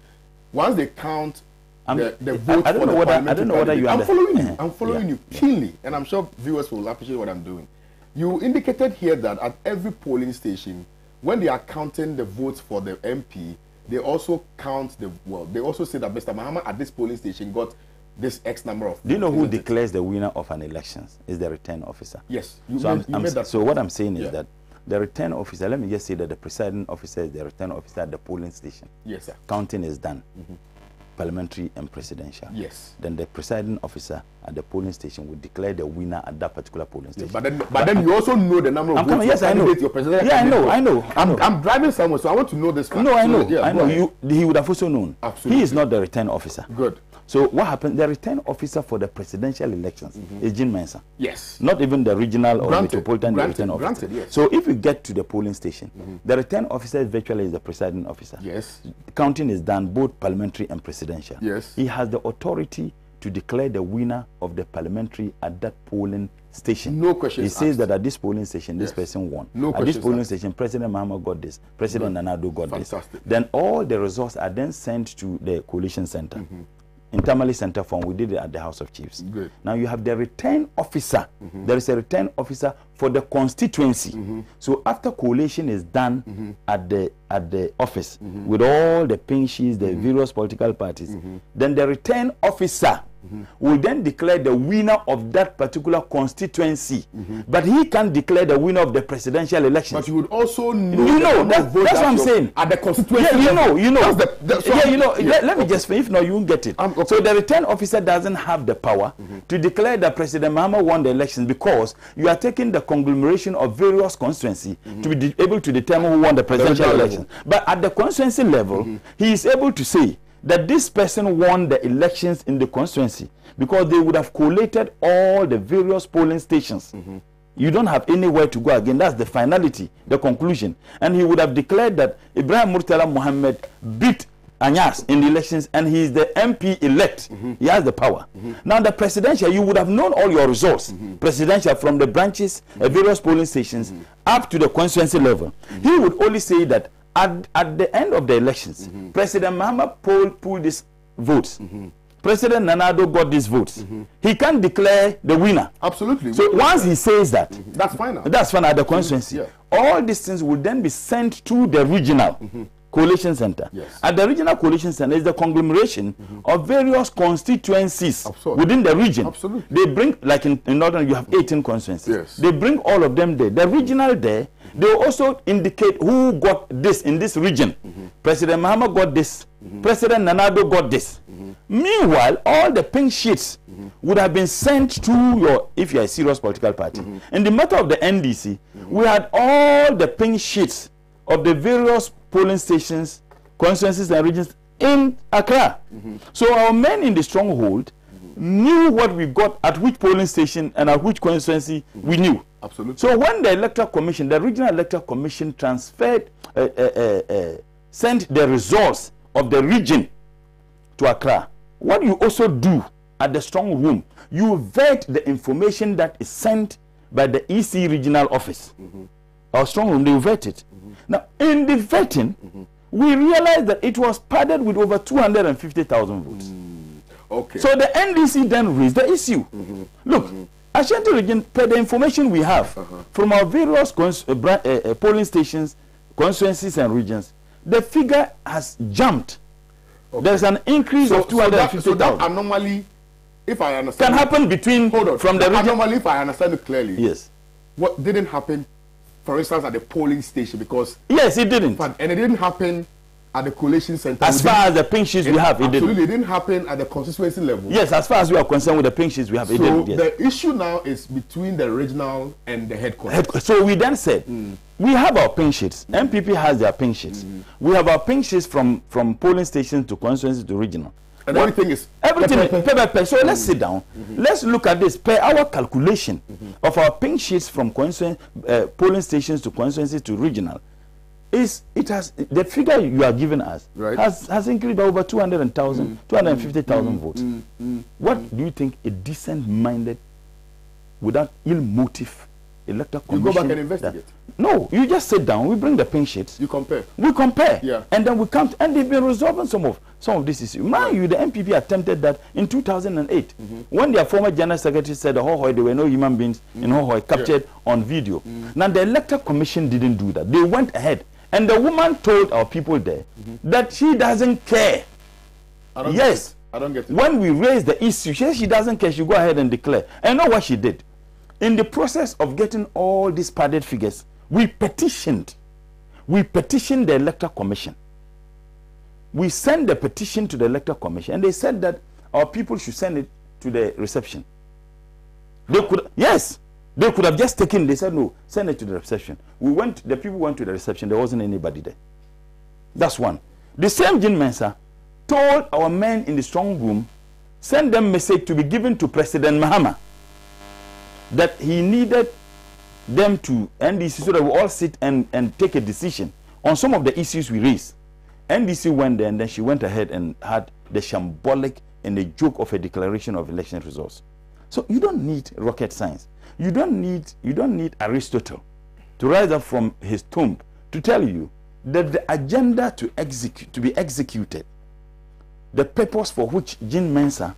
once they count the vote for the parliamentary, I don't know whether you I'm following you. I'm you. following you keenly, and I'm sure viewers will appreciate what I'm doing. You indicated here that at every polling station, when they are counting the votes for the MP, they also count they also say that Mr. Mahama at this polling station got this X number of. Do you know who declares the winner of an election? Is the return officer. Yes. So what I'm saying is that the return officer, let me just say that the presiding officer is the return officer at the polling station. Yes, sir. Counting is done. Parliamentary and presidential. Yes. Then the presiding officer at the polling station will declare the winner at that particular polling station. Yes, but then you also know the number of votes. Yes, I know. Your president. Yeah, I know. I'm driving somewhere, so I want to know this fact. No, I know. So, I know. He would have also known. Absolutely. He is not the return officer. Good. So what happened? The return officer for the presidential elections is Jean Mensah. Yes. Not even the regional or metropolitan return officer. Granted, yes. So if you get to the polling station, the return officer virtually is the presiding officer. Yes. Counting is done both parliamentary and presidential. Yes. He has the authority to declare the winner of the parliamentary at that polling station. No question. He says that at this polling station, this person won. No at this polling station, President Mahama got this. President Nanado got Fantastic. this. Then all the results are then sent to the coalition center. In Tamale Center Form, we did it at the House of Chiefs. Good. Now you have the return officer. There is a return officer for the constituency. So after collation is done at the office with all the pink sheets, the various political parties, then the return officer will then declare the winner of that particular constituency. But he can declare the winner of the presidential election. But you would also know, that's what I'm saying. At the constituency. Yeah, you know. Let Let me just finish. If not, you won't get it. Okay. So the return officer doesn't have the power to declare that President Mahama won the election, because you are taking the conglomeration of various constituencies to be able to determine who won the presidential election. But at the constituency level, he is able to say that this person won the elections in the constituency, because they would have collated all the various polling stations. You don't have anywhere to go again. That's the finality, the conclusion. And he would have declared that Ibrahim Murtala Mohammed beat Anyas in the elections, and he is the MP elect. He has the power. Now the presidential, you would have known all your results. Presidential from the branches, various polling stations, up to the constituency level. He would only say that at the end of the elections, President Mahama pulled these votes. President Nanado got these votes. He can't declare the winner. Absolutely. So once he says that, that's fine. That's fine at the constituency. Yeah. All these things will then be sent to the regional coalition center. Yes. At the regional coalition center is the conglomeration of various constituencies within the region. Absolutely. They bring, like in Northern, you have 18 constituencies. Yes. They bring all of them there. The regional there, they also indicate who got this in this region. President Mahama got this. President Nanado got this. Meanwhile, all the pink sheets would have been sent to your, if you are a serious political party. In the matter of the NDC, we had all the pink sheets of the various polling stations, constituencies and regions in Accra. So our men in the stronghold knew what we got at which polling station and at which constituency we knew. Absolutely. So when the electoral commission, the regional electoral commission transferred, sent the results of the region to Accra, what you also do at the strong room, you vet the information that is sent by the EC regional office. Our strong room, they vet it. Now, in the vetting, we realized that it was padded with over 250,000 votes. Okay. So the NDC then raised the issue. Look, Ashanti region, per the information we have from our various polling stations, constituencies and regions, the figure has jumped. Okay. There's an increase of 250,000. So that anomaly, if I understand, can happen between from the region. Anomaly, if I understand it clearly. Yes. What didn't happen, for instance, at the polling station, because yes, it didn't, and it didn't happen at the collation center. As far as the pink sheets we have, it didn't. Absolutely, it didn't happen at the constituency level. Yes, as far as we are concerned with the pink sheets we have, it didn't. Yes. The issue now is between the regional and the headquarters. So we then said, we have our pink sheets. MPP has their pink sheets. We have our pink sheets from polling stations to constituency to regional. And everything is paper. So let's sit down. Let's look at this per our calculation of our pink sheets from polling stations to constituency to regional. The figure you are giving us has increased by over 250,000 votes. What do you think a decent-minded, without ill motive, electoral commission? You go back and investigate. No, you just sit down. We bring the pink sheets. You compare. We compare. Yeah. And then we come and they've been resolving some of this issue. Mind you, the MPP attempted that in 2008 when their former general secretary said the Hohoe, there were no human beings in Hohoe captured on video. Now the electoral commission didn't do that. They went ahead. And the woman told our people there that she doesn't care. I don't get it. I don't get it. When we raised the issue, she doesn't care. She go ahead and declare. And you know what she did? In the process of getting all these padded figures, we petitioned the electoral commission. We sent the petition to the electoral commission, and they said that our people should send it to the reception. They could, yes. They could have just taken, they said, no, send it to the reception. The people went to the reception, there wasn't anybody there. That's one. The same Jean Mensa told our men in the strong room, send them message to be given to President Mahama that he needed them to NDC so that we all sit and take a decision on some of the issues we raised. NDC went there and then she went ahead and had the shambolic and the joke of a declaration of election results. So you don't need rocket science. You don't need Aristotle to rise up from his tomb to tell you that the agenda to be executed, the purpose for which Jean Mensa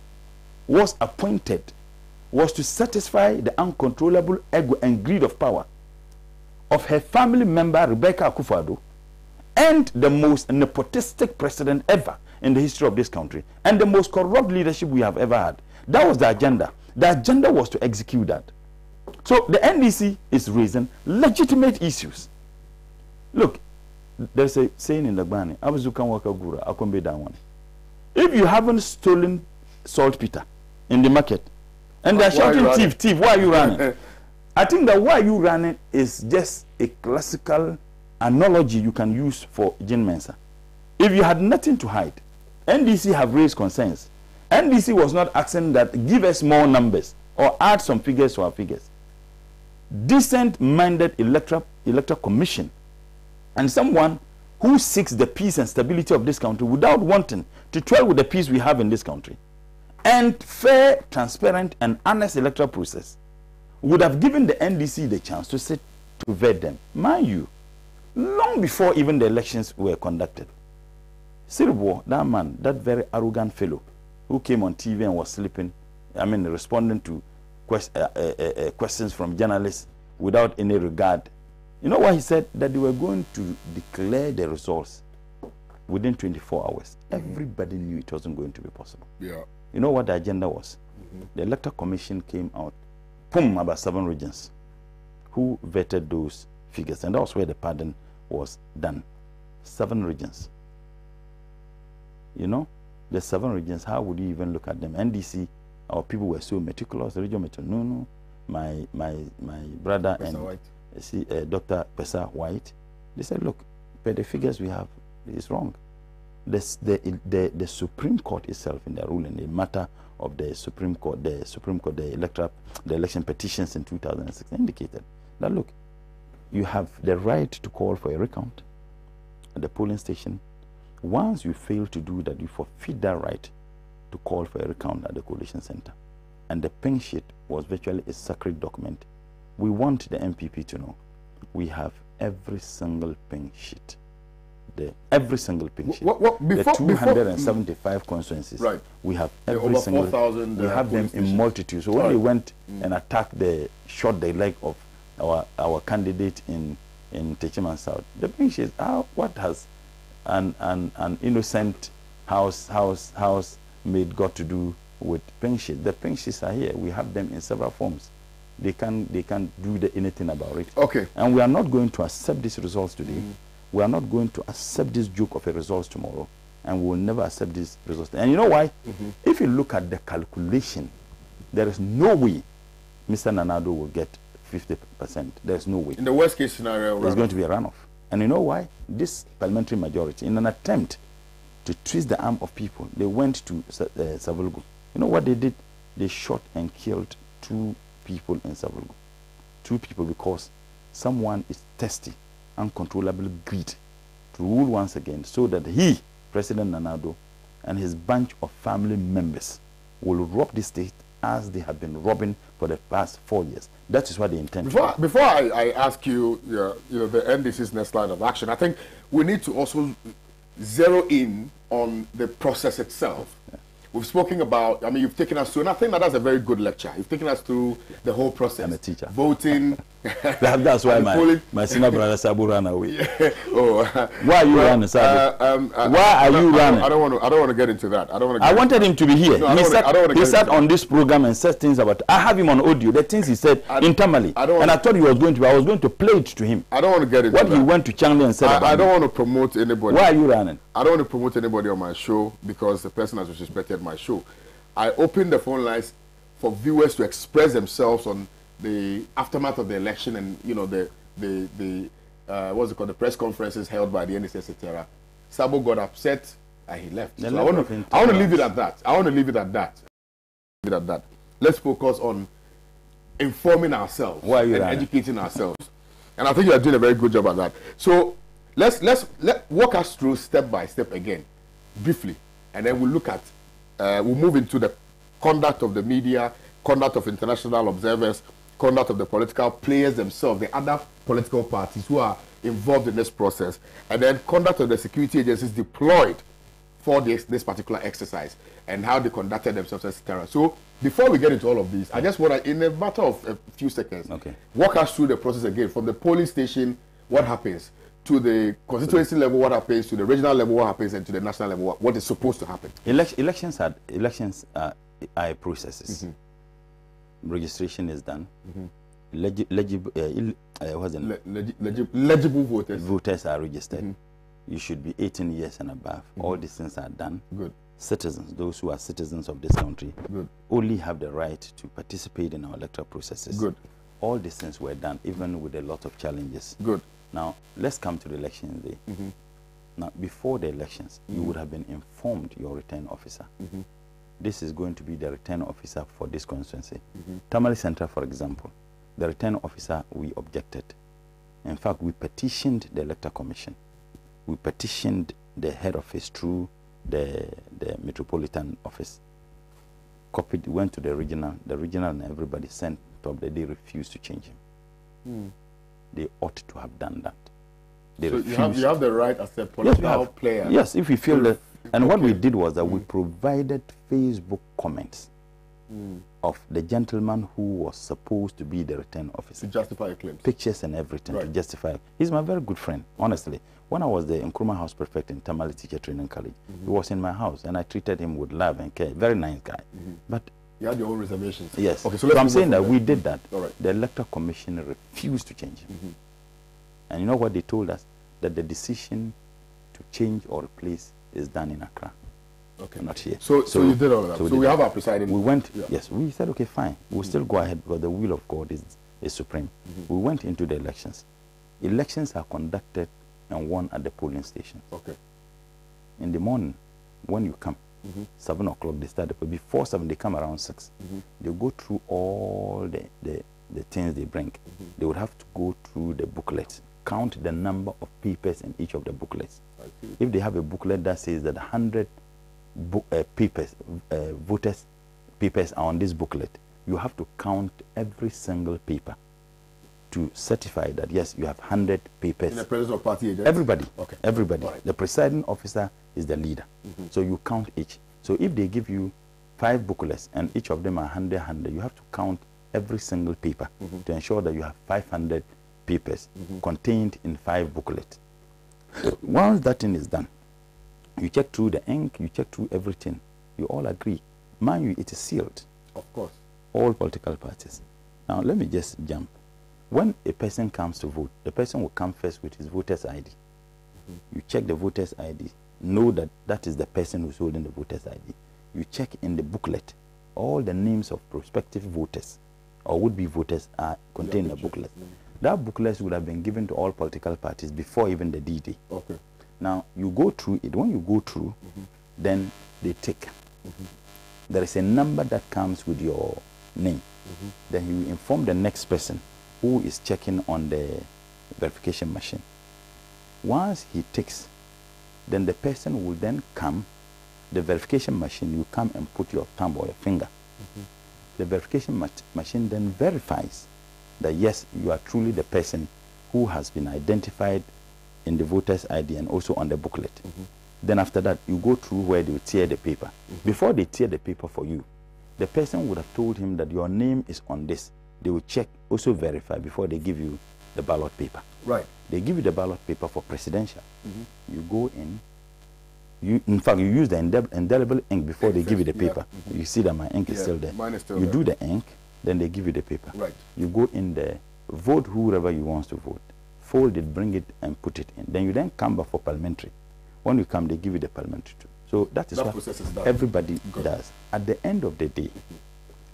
was appointed, was to satisfy the uncontrollable ego and greed of power of her family member Rebecca Akufo-Addo and the most nepotistic president ever in the history of this country and the most corrupt leadership we have ever had. That was the agenda. The agenda was to execute that. So the NDC is raising legitimate issues. Look, there's a saying in the Gbani, Abuzukan waka gura, akombe dawane. If you haven't stolen saltpeter in the market, and they're shouting thief, why are you running? I think that why you running is just a classical analogy you can use for Jean Mensa. If you had nothing to hide, NDC have raised concerns. NDC was not asking that give us more numbers or add some figures to our figures. Decent-minded electoral commission and someone who seeks the peace and stability of this country without wanting to toil with the peace we have in this country and fair, transparent and honest electoral process would have given the NDC the chance to sit to vet them. Mind you, long before even the elections were conducted, Sirbo, that man, that very arrogant fellow who came on TV and was sleeping, responding to questions from journalists without any regard. You know what he said? That they were going to declare the results within 24 hours. Everybody knew it wasn't going to be possible. Yeah. You know what the agenda was? The Electoral Commission came out, about 7 regions who vetted those figures. And that was where the pardon was done. 7 regions. You know, the 7 regions, how would you even look at them? NDC, our people were so meticulous. Region Metonunu, my brother Pesa and Dr. Pesa White, they said, look, but the figures we have is wrong. The Supreme Court itself in their ruling, the matter of the Supreme Court, the election petitions in 2006 indicated that, look, you have the right to call for a recount at the polling station. Once you fail to do that, you forfeit that right to call for a recount at the collation center. And the pink sheet was virtually a sacred document. We want the MPP to know we have every single pink sheet. every single pink sheet. Before, the 275 constituencies, right. we have over every single. 4,000. We have them in multitude. So when they went and attacked shot the leg of our candidate in Techiman South, the pink sheets, what has an innocent housemaid got to do with pink sheets? The pink sheets are here. We have them in several forms. They can't do anything about it. Okay. And we are not going to accept these results today. We are not going to accept this joke of a results tomorrow. And we will never accept these results. And you know why? If you look at the calculation, there is no way Mr. Nana Addo will get 50%. There's no way. In the worst case scenario, there's going to be a runoff. And you know why? This parliamentary majority, in an attempt to twist the arm of people, they went to Savulgo. You know what they did? They shot and killed 2 people in Savulgo. 2 people, because someone is thirsty, uncontrollable greed to rule once again, so that he, President Nana Addo, and his bunch of family members will rob the state as they have been robbing for the past 4 years. That is what they intend to do. Before I ask you, the NDC's next line of action, I think we need to also zero in on the process itself. Yeah. We've spoken about, you've taken us through, and I think that's a very good lecture. You've taken us through the whole process. I'm a teacher. Voting. That's why my senior brother Sabu ran away. Yeah. Oh. Why are you running, Sabu? Why are you running? I don't want to get into that. I wanted him to be here. No, he sat on this program and said things about. I have him on audio. The things he said internally, and I thought he was going to. I was going to play it to him. I don't want to get into what he went to Chanley and said about. I don't want to promote anybody. Why are you running? I don't want to promote anybody on my show because the person has disrespected my show. I opened the phone lines for viewers to express themselves on the aftermath of the election and what's it called, the press conferences held by the NDC, etc. Sabo got upset and he left. So I want to leave it at that. Let's focus on informing ourselves and educating ourselves. And I think you are doing a very good job at that. So let's walk us through step by step again, briefly, and then we'll look at we'll move into the conduct of the media, conduct of international observers, conduct of the political players themselves, the other political parties who are involved in this process, and then conduct of the security agencies deployed for this particular exercise and how they conducted themselves, etc. So before we get into all of these, I just want to, in a matter of a few seconds, walk us through the process again, from the polling station, what happens, to the constituency level, what happens, to the regional level, what happens, and to the national level, what is supposed to happen. Elections are processes. Registration is done. Legible voters are registered. You should be 18 years and above. All these things are done. Good. Citizens, those who are citizens of this country, only have the right to participate in our electoral processes. Good. All these things were done, even with a lot of challenges. Good. Now, let's come to the election day. Now, before the elections, you would have been informed, your return officer. This is going to be the return officer for this constituency. Tamale Central, for example, the return officer, we objected. In fact, we petitioned the Electoral Commission. We petitioned the head office through the Metropolitan Office. Copied, went to the regional and everybody sent top that they refused to change him. They ought to have done that. So you have the right as a political player. Yes, if we feel that. And what we did was that we provided Facebook comments of the gentleman who was supposed to be the return officer. To justify your claims. Pictures and everything to justify. He's my very good friend, honestly. When I was the Nkrumah House Prefect in Tamale Teacher Training College, he was in my house and I treated him with love and care. Very nice guy. But you had your own reservations. Yes. Okay, so I'm saying that we did that. The Electoral Commission refused to change him. And you know what they told us? That the decision to change or replace is done in Accra. Not here. So you did all of that. So we have our presiding. We went, yes, we said, okay, fine. We'll still go ahead because the will of God is supreme. We went into the elections. Elections are conducted and won at the polling stations. In the morning, when you come, 7 o'clock they start, but before 7 they come around 6. They go through all the things they bring. They would have to go through the booklets, count the number of papers in each of the booklets. If they have a booklet that says that 100 voters' papers are on this booklet, you have to count every single paper to certify that yes, you have 100 papers. In the presence of party agents? Everybody. Okay. Everybody. Right. The presiding officer is the leader. So you count each. So if they give you 5 booklets and each of them are 100, you have to count every single paper to ensure that you have 500 papers contained in 5 booklets. Once that thing is done, you check through the ink, you check through everything. You all agree. Mind you, it is sealed. Of course. All political parties. Now, let me just jump. When a person comes to vote, the person will come first with his voter's ID. You check the voter's ID. Know that that is the person who's holding the voter's ID. You check in the booklet. All the names of prospective voters or would-be voters are contained in the booklet. That booklet would have been given to all political parties before even the D-Day. Okay. Now, you go through it. When you go through, then they take. There is a number that comes with your name. Then you inform the next person who is checking on the verification machine. Once he takes, then the person will then come, the verification machine, you come and put your thumb or your finger. The verification machine then verifies that yes, you are truly the person who has been identified in the voter's ID and also on the booklet. Then after that, you go through where they will tear the paper. Before they tear the paper for you, the person would have told him that your name is on this. They will check, also verify before they give you the ballot paper. Right. They give you the ballot paper for presidential. You go in. In fact, you use the indelible ink before they give you the paper. You see that my ink is still there. Mine is still you there. do the ink, then they give you the paper. Right. You go in there, vote whoever you want to vote. Fold it, bring it, and put it in. Then you then come back for parliamentary. When you come, they give you the parliamentary too. So that is what everybody does. At the end of the day,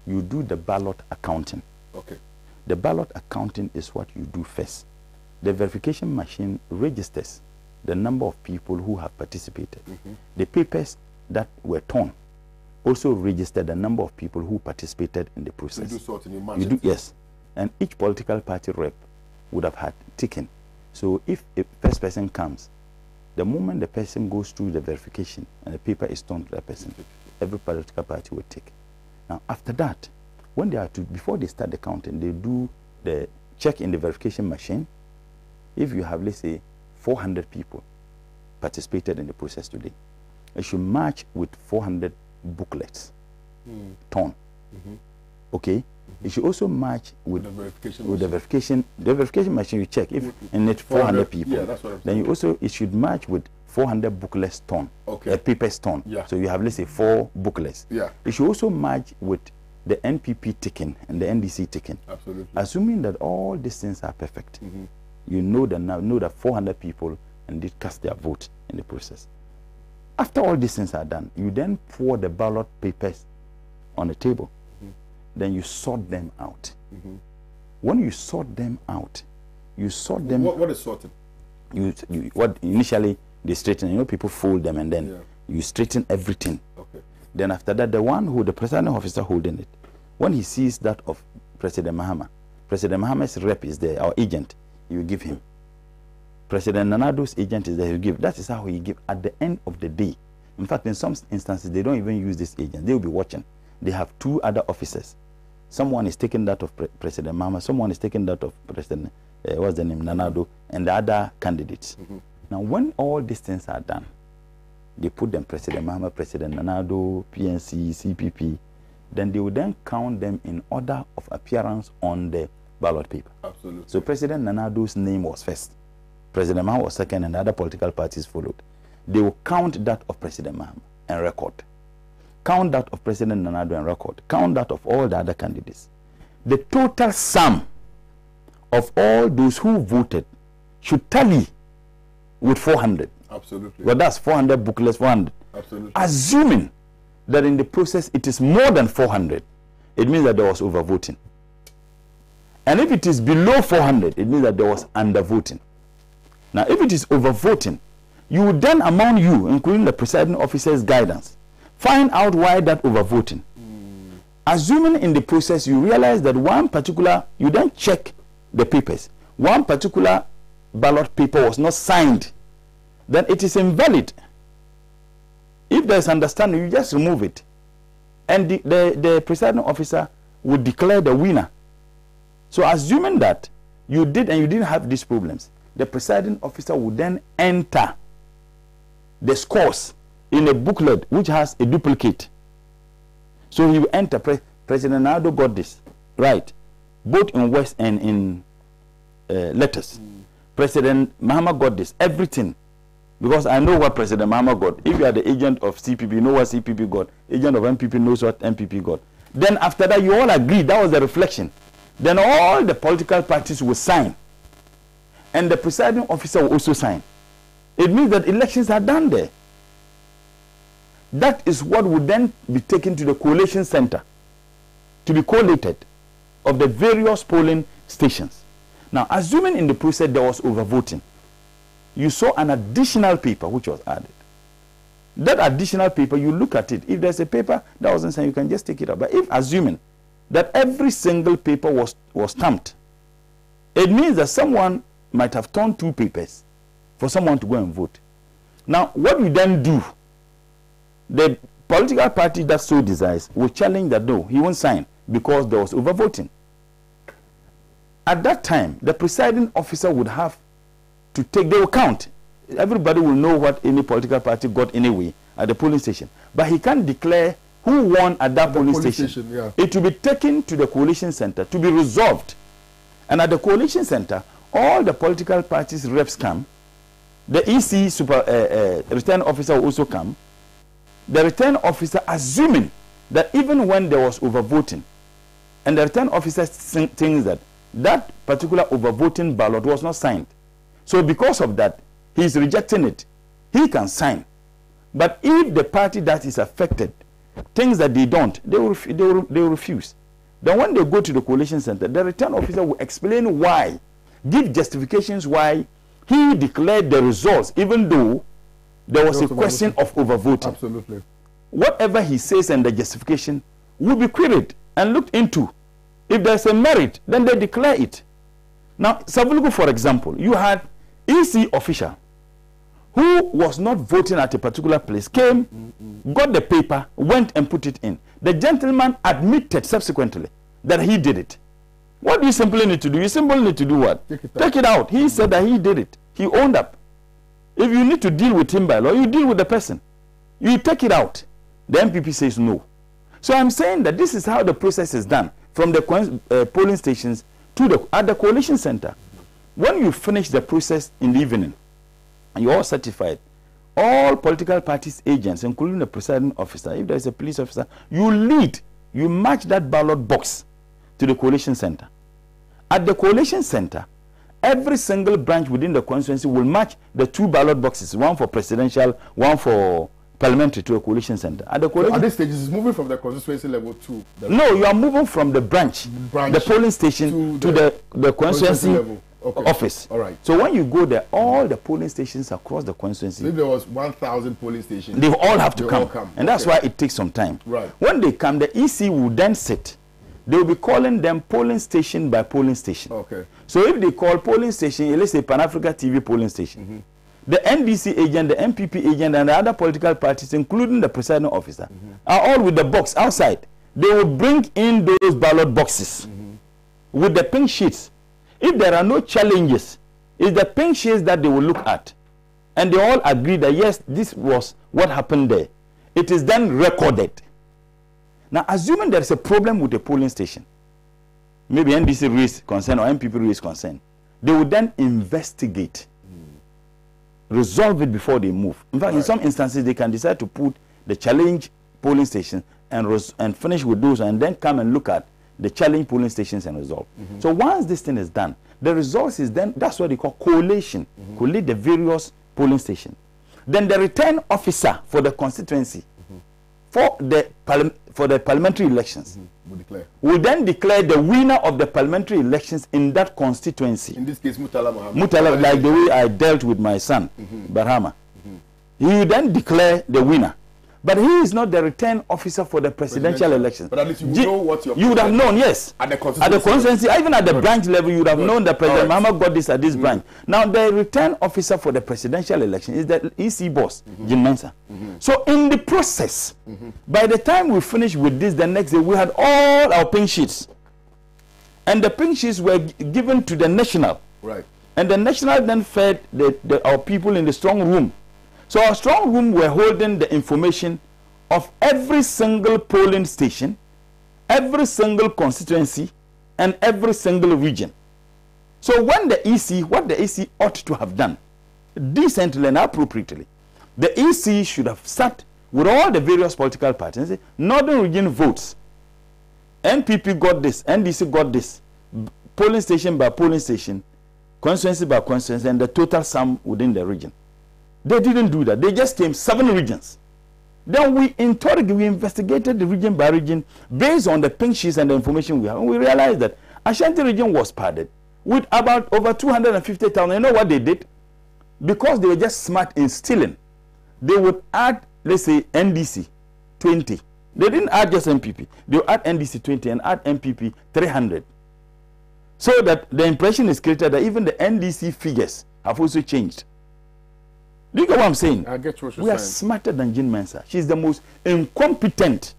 you do the ballot accounting. Okay. The ballot accounting is what you do first. The verification machine registers the number of people who have participated. The papers that were torn also register the number of people who participated in the process. You do sorting, you match You do, yes. And each political party rep would have had taken. So if a first person comes, the moment the person goes through the verification and the paper is torn to that person, every political party will take. Now, after that, when they are to, before they start the counting, they do the check in the verification machine. If you have, let's say, 400 people participated in the process today, it should match with 400 booklets torn. Okay? It should also match with the verification. The verification machine, you check if in it 400 people. Yeah, that's what I'm then saying. you also, it should match with 400 booklets torn. Okay. Papers torn. Yeah. So you have, let's say, 4 booklets. Yeah. It should also match with the NPP ticket and the NDC ticket. Absolutely. Assuming that all these things are perfect, you know that 400 people indeed cast their vote in the process. After all these things are done, you then pour the ballot papers on the table. Then you sort them out. When you sort them out, you sort them. What is sorting? What initially they straighten. You know, people fold them and then you straighten everything. Okay. Then after that, the presiding officer holding it, when he sees that of President Mahama's rep is there, our agent, you give him. President Nanado's agent is there, you give. That is how he give at the end of the day. In fact, in some instances, they don't even use this agent. They will be watching. They have 2 other officers. Someone is taking that of President Mahama, someone is taking that of President, what's the name, Nanado, and the other candidates. Now, when all these things are done, they put them President Mahama, President Nanado, PNC, CPP, then they will then count them in order of appearance on the ballot paper. Absolutely. So President Nanado's name was first. President Mahama was second, and the other political parties followed. They will count that of President Mahama and record. Count that of President Nanado and record. Count that of all the other candidates. The total sum of all those who voted should tally with 400. Absolutely. Well, that's 400 booklets, 400. Absolutely. Assuming that in the process it is more than 400, it means that there was overvoting. And if it is below 400, it means that there was undervoting. Now, if it is overvoting, you would then, among you, including the presiding officer's guidance, find out why that overvoting. Assuming in the process you realize that one particular, you then check the papers, one particular ballot paper was not signed, then it is invalid. If there is understanding, you just remove it. And the presiding officer would declare the winner. So assuming that you did and you didn't have these problems, the presiding officer would then enter the scores in a booklet which has a duplicate. So he will enter, President Nado got this, right, both in West and in letters. President Mahama got this, everything. Because I know what President Mahama got. If you are the agent of CPP, you know what CPP got. Agent of MPP knows what MPP got. Then after that, you all agree. That was the reflection. Then all the political parties will sign. And the presiding officer will also sign. It means that elections are done there. That is what would then be taken to the collation center to be collated of the various polling stations. Now, assuming in the process there was overvoting, you saw an additional paper which was added. That additional paper, you look at it. If there's a paper that wasn't signed, you can just take it out. But if assuming that every single paper was stamped, it means that someone might have torn 2 papers for someone to go and vote. Now, what we then do, the political party that so desires will challenge that no, he won't sign because there was overvoting. At that time, the presiding officer would have to take, they will count. Everybody will know what any political party got anyway at the polling station. But he can't declare who won at that polling station. Yeah. It will be taken to the coalition center to be resolved. And at the coalition center, all the political parties' reps come. The EC return officer will also come. The return officer, assuming that even when there was overvoting, and the return officer thinks that that particular overvoting ballot was not signed. So because of that, he is rejecting it. He can sign. But if the party that is affected thinks that they don't, they will refuse. Then when they go to the coalition center, the return officer will explain why, give justifications why he declared the results, even though there was a question of overvoting. Absolutely. Whatever he says and the justification will be queried and looked into. If there's a merit, then they declare it. Now, Savulugu, for example, you had EC official who was not voting at a particular place, came, got the paper, went and put it in. The gentleman admitted subsequently that he did it. What do you simply need to do? You simply need to do what? Take it out. He said that he did it. He owned up. If you need to deal with him by law, you deal with the person. You take it out. The MPP says no. So I'm saying that this is how the process is done from the polling stations to at the coalition center. When you finish the process in the evening, and you're all certified, all political parties' agents, including the presiding officer, if there's a police officer, you lead, you match that ballot box to the coalition center. At the coalition center, every single branch within the constituency will match the 2 ballot boxes, one for presidential, one for parliamentary, to a coalition center. At the coalition, so at this stage, it's moving from the constituency level to the no, you are moving from the branch the polling station to the constituency level. Okay. Office. All right. So when you go there, all the polling stations across the constituency, so if there was 1,000 polling stations, they all have to come. And that's why it takes some time. Right. When they come, the EC will then sit. They will be calling them polling station by polling station. Okay. So if they call polling station, let's say Pan-Africa TV polling station, the NDC agent, the MPP agent, and the other political parties, including the presiding officer, are all with the box outside. They will bring in those ballot boxes with the pink sheets. If there are no challenges, it's the pink sheets that they will look at. And they all agree that yes, this was what happened there. It is then recorded. Now, assuming there is a problem with the polling station, maybe NDC raised concern or MPP raised concern, they will then investigate, resolve it before they move. In fact, in some instances, they can decide to put the challenge polling station and finish with those and then come and look at the challenge polling stations and resolve. So once this thing is done, the results is then, that's what they call collation, collate the various polling stations. Then the return officer for the constituency, for the parliamentary elections, will then declare the winner of the parliamentary elections in that constituency. In this case, Mutala Muhammad. Mutala, like the way I dealt with my son, Barhama. He will then declare the winner. But he is not the return officer for the presidential elections. But at least you would know what you would have known, yes. At the constituency, even at the branch level, you would have known that President Mahama got this at this branch. Now, the return officer for the presidential election is the EC boss, Jim Mensah. So, in the process, by the time we finish with this, the next day, we had all our pink sheets. And the pink sheets were given to the national. Right. And the national then fed our people in the strong room. So our strong room were holding the information of every single polling station, every single constituency, and every single region. So when the EC, what the EC ought to have done, decently and appropriately, the EC should have sat with all the various political parties and say, Northern region votes. NPP got this, NDC got this, polling station by polling station, constituency by constituency, and the total sum within the region. They didn't do that. They just came 7 regions. Then we investigated the region by region based on the pink sheets and the information we have. And we realized that Ashanti region was padded with about over 250,000. You know what they did? Because they were just smart in stealing, they would add, let's say, NDC 20. They didn't add just MPP. They would add NDC 20 and add MPP 300. So that the impression is created that even the NDC figures have also changed. Do you get what I'm saying? I get what you're saying. We are smarter than Jean Mensa. She's the most incompetent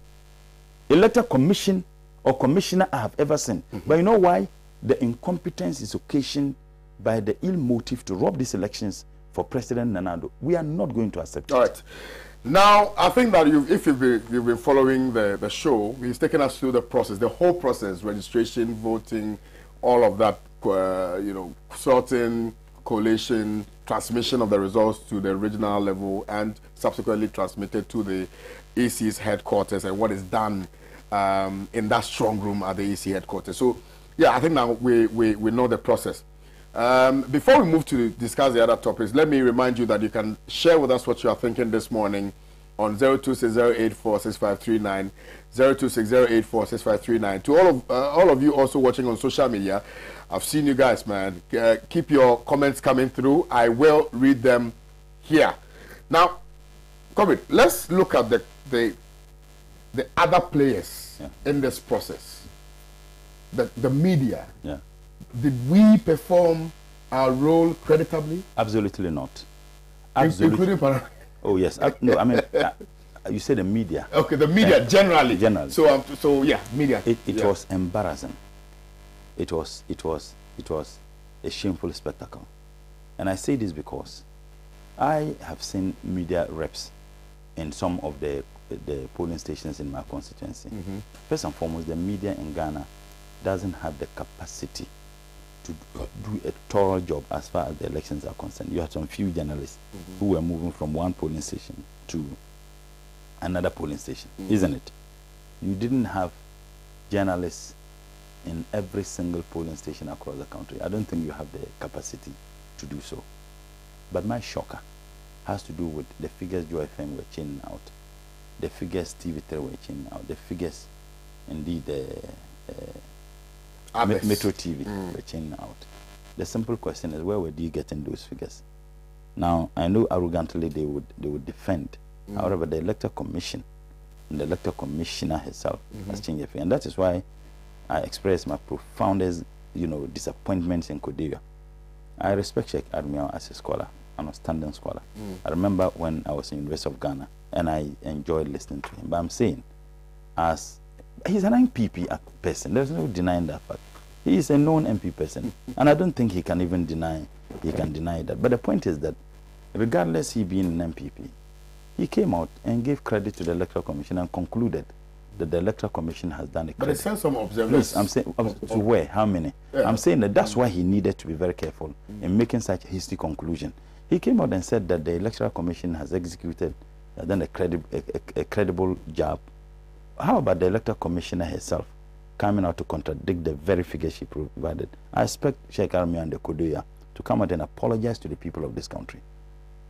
electoral commission or commissioner I have ever seen. But you know why? The incompetence is occasioned by the ill motive to rob these elections for President Nana Addo. We are not going to accept it. All right. Now, I think that if you've been following the show, he's taken us through the process, the whole process, registration, voting, all of that, sorting, collation, transmission of the results to the regional level, and subsequently transmitted to the EC's headquarters, and what is done in that strong room at the EC headquarters. So, yeah, I think now we know the process. Before we move to discuss the other topics, let me remind you that you can share with us what you are thinking this morning on 02608465339, 02608465339. To all of you also watching on social media, I've seen you guys, man. Keep your comments coming through. I will read them here. Now, Kobe, let's look at the other players in this process. The media. Yeah. Did we perform our role creditably? Absolutely not. Absolutely. Including Oh yes. No, I mean, you say the media. Okay, the media generally. Generally. So yeah, media. It was embarrassing. It was a shameful spectacle, and I say this because I have seen media reps in some of the polling stations in my constituency. First and foremost, the media in Ghana doesn't have the capacity to do a thorough job as far as the elections are concerned. You had some few journalists who were moving from one polling station to another polling station, isn't it? You didn't have journalists in every single polling station across the country. I don't think you have the capacity to do so. But my shocker has to do with the figures Joy FM were churning out, the figures TV3 were churning out, the figures, indeed, Metro TV were churning out. The simple question is, where were you getting those figures? Now, I know arrogantly they would defend. However, the Electoral Commission and the Electoral Commissioner herself has changed the figure. And that is why I express my profoundest, disappointments in Kodeya. I respect Sheikh Armiel as a scholar, an outstanding scholar. I remember when I was in University of Ghana, and I enjoyed listening to him. But I'm saying, as he's an MPP person, there's no denying that fact. He is a known MP person, and I don't think he can even deny that. But the point is that, regardless he being an MPP, he came out and gave credit to the Electoral Commission and concluded that the Electoral Commission has done a credit. But it sent some observers. Please, I'm saying, to where? How many? Yeah. I'm saying that that's why he needed to be very careful in making such a hasty conclusion. He came out and said that the Electoral Commission has executed, done a credible job. How about the Electoral Commissioner herself coming out to contradict the very figures she provided? I expect Sheikh Armiel and the Kodeya to come out and apologize to the people of this country.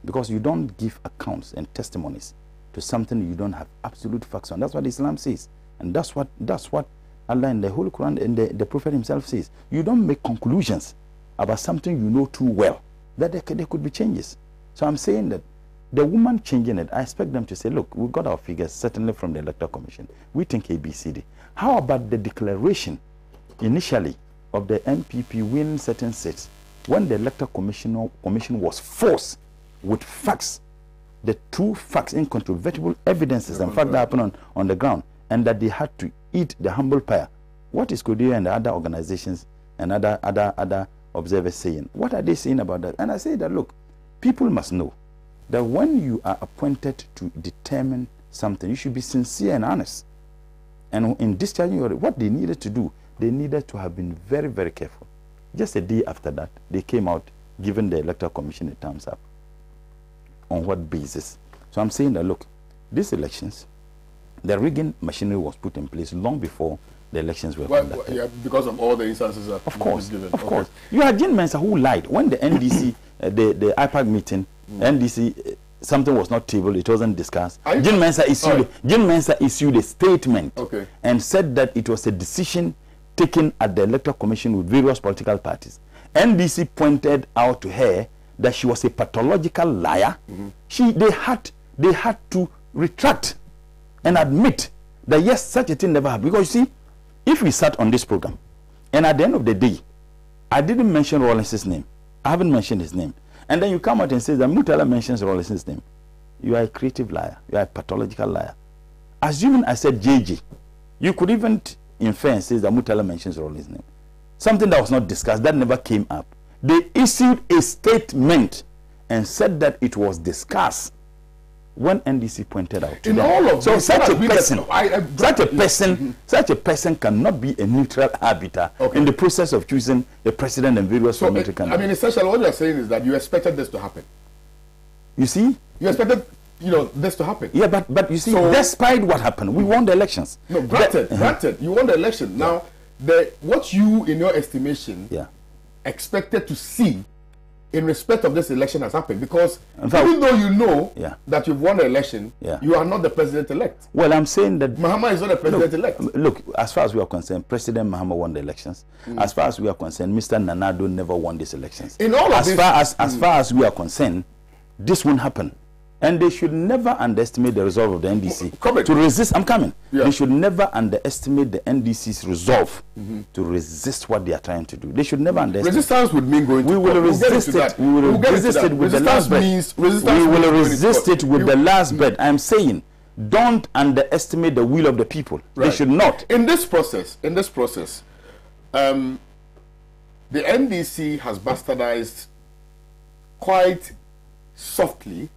Because you don't give accounts and testimonies to something you don't have absolute facts on. That's what Islam says. And that's what Allah in the Holy Quran and the Prophet himself says. You don't make conclusions about something you know too well, that there could be changes. So I'm saying that the woman changing it, I expect them to say, look, we got our figures certainly from the Electoral Commission. We think ABCD. How about the declaration initially of the MPP winning certain seats when the Electoral Commission was forced with facts, the true facts, incontrovertible evidences and facts that happened on the ground, and that they had to eat the humble pie What is Kodia and the other organizations and other observers saying? What are they saying about that? And I say that, look, people must know that when you are appointed to determine something, you should be sincere and honest. And in discharging what they needed to do, they needed to have been very, very careful. Just a day after that, they came out giving the Electoral Commission a thumbs up. On what basis? So I'm saying that, look, these elections, the rigging machinery was put in place long before the elections were conducted. Yeah, because of all the instances that of course, given. Of course. You had Jean Mensah who lied. When the NDC, the IPAC meeting, NDC, something was not tabled, it wasn't discussed. Jean Mensah issued a statement and said that it was a decision taken at the Electoral Commission with various political parties. NDC pointed out to her that she was a pathological liar. They had to retract and admit that yes, such a thing never happened. Because you see, if we sat on this program, and at the end of the day, I didn't mention Rawlings's name, I haven't mentioned his name, and then you come out and say that Murtala mentions Rawlings's name, you are a creative liar, you are a pathological liar. Assuming I said JJ, you could even infer and say that Murtala mentions Rawlings's name. Something that was not discussed, that never came up. They issued a statement and said that it was discussed when NDC pointed out to in them. all of so this, such a person cannot be a neutral arbiter in the process of choosing the president and various parliamentary candidates. I mean, essentially, what you're saying is that you expected this to happen. You see, you expected, this to happen. Yeah, but you see, despite what happened, we won the elections. No, granted, you won the election. Now, what you, in your estimation, expected to see in respect of this election has happened, because even though you know that you've won the election, you are not the president-elect. Well, I'm saying that Mahama is not the president-elect. Look, as far as we are concerned, President Mahama won the elections. As far as we are concerned, Mr. Nana Addo never won these elections. In all of as far as we are concerned, this won't happen. And they should never underestimate the resolve of the NDC to resist. I'm coming. They should never underestimate the NDC's resolve to resist what they are trying to do. They should never underestimate. Resistance would mean going to court. We will resist it. We will resist it with the last breath. We will resist it with the last breath. I'm saying, don't underestimate the will of the people. They should not. In this process, the NDC has bastardized quite softly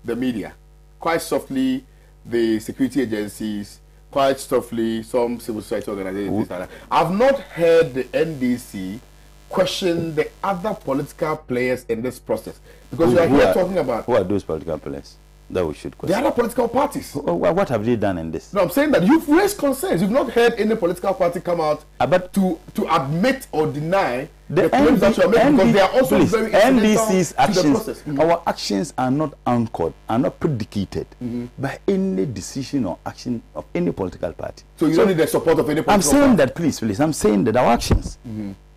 the media, quite softly the security agencies, quite softly some civil society organizations. I've not heard the NDC question the other political players in this process, because we are here talking about who are those political players that we should question. The other political parties. What have they done in this? No, I'm saying that you've raised concerns. You've not heard any political party come out to admit or deny the claims that you are making, because they are also very NDC's actions. to the process. Our actions are not anchored, are not predicated by any decision or action of any political party. So you don't need the support of any political I'm saying party. that, please, I'm saying that our actions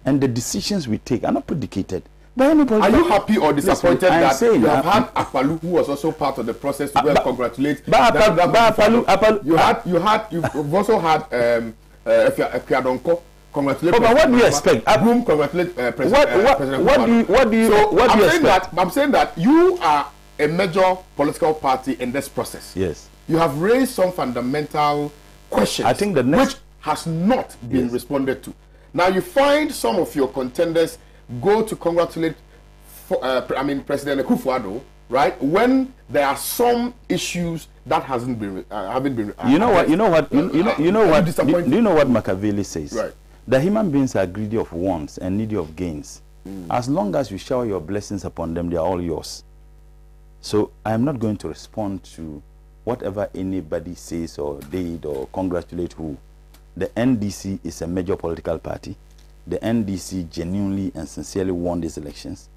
and the decisions we take are not predicated by any political. Are you happy or disappointed that saying you have had Akpalu, who was also part of the process, to go and congratulate? You've also had Efiadonko congratulate. But what do you expect? Groom congratulate President. What do you expect? I'm saying that you are a major political party in this process. Yes. You have raised some fundamental questions, I think which has not been responded to. Now you find some of your contenders go to congratulate President Akufo-Addo, right, when there are some issues that haven't been you know what Machiavelli says, right? The human beings are greedy of wants and needy of gains. As long as you shower your blessings upon them, they are all yours. So I am not going to respond to whatever anybody says or did or congratulate who. The NDC is a major political party. The NDC genuinely and sincerely won these elections.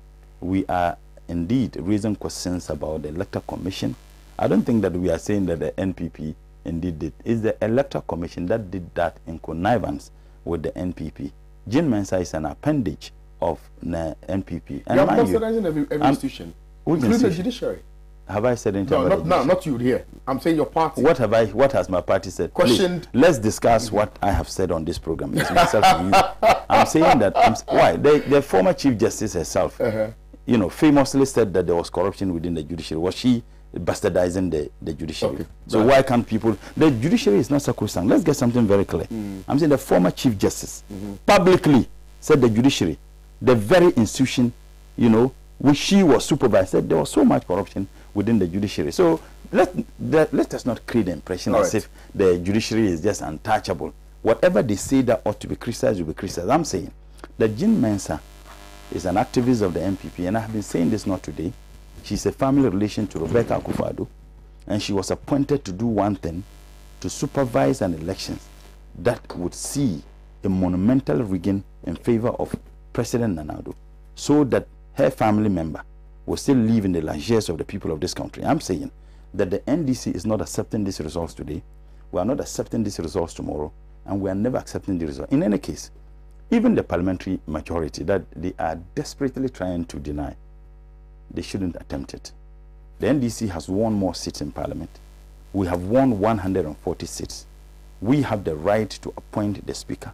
We are indeed raising questions about the Electoral Commission. I don't think that we are saying that the NPP indeed did. It's the Electoral Commission that did that in connivance with the NPP. Jean Mensah is an appendage of the NPP. And you are subsidizing every institution, including the judiciary. Have I said anything about it? No, not you here. I'm saying your party. What has my party said? Questioned. Please, let's discuss what I have said on this program. It's myself and you. I'm saying that, why? The former Chief Justice herself, famously said that there was corruption within the judiciary. Was she bastardizing the judiciary. Okay. So why can't people? The judiciary is not sacrosanct. Let's get something very clear. I'm saying the former Chief Justice publicly said the judiciary, the very institution, you know, which she was supervised, said there was so much corruption within the judiciary. So let us not create the impression as if the judiciary is just untouchable. Whatever they say that ought to be criticized will be criticized. I'm saying that Jean Mensa is an activist of the NPP, and I have been saying this not today. She's a family relation to Rebecca Akufo-Addo, and she was appointed to do one thing, to supervise an election that would see a monumental rigging in favor of President Nana Addo, so that her family member will still live in the largesse of the people of this country. I'm saying that the NDC is not accepting these results today, we are not accepting these results tomorrow, and we are never accepting the result. In any case, even the parliamentary majority that they are desperately trying to deny, they shouldn't attempt it. The NDC has won more seats in parliament. We have won 140 seats. We have the right to appoint the speaker,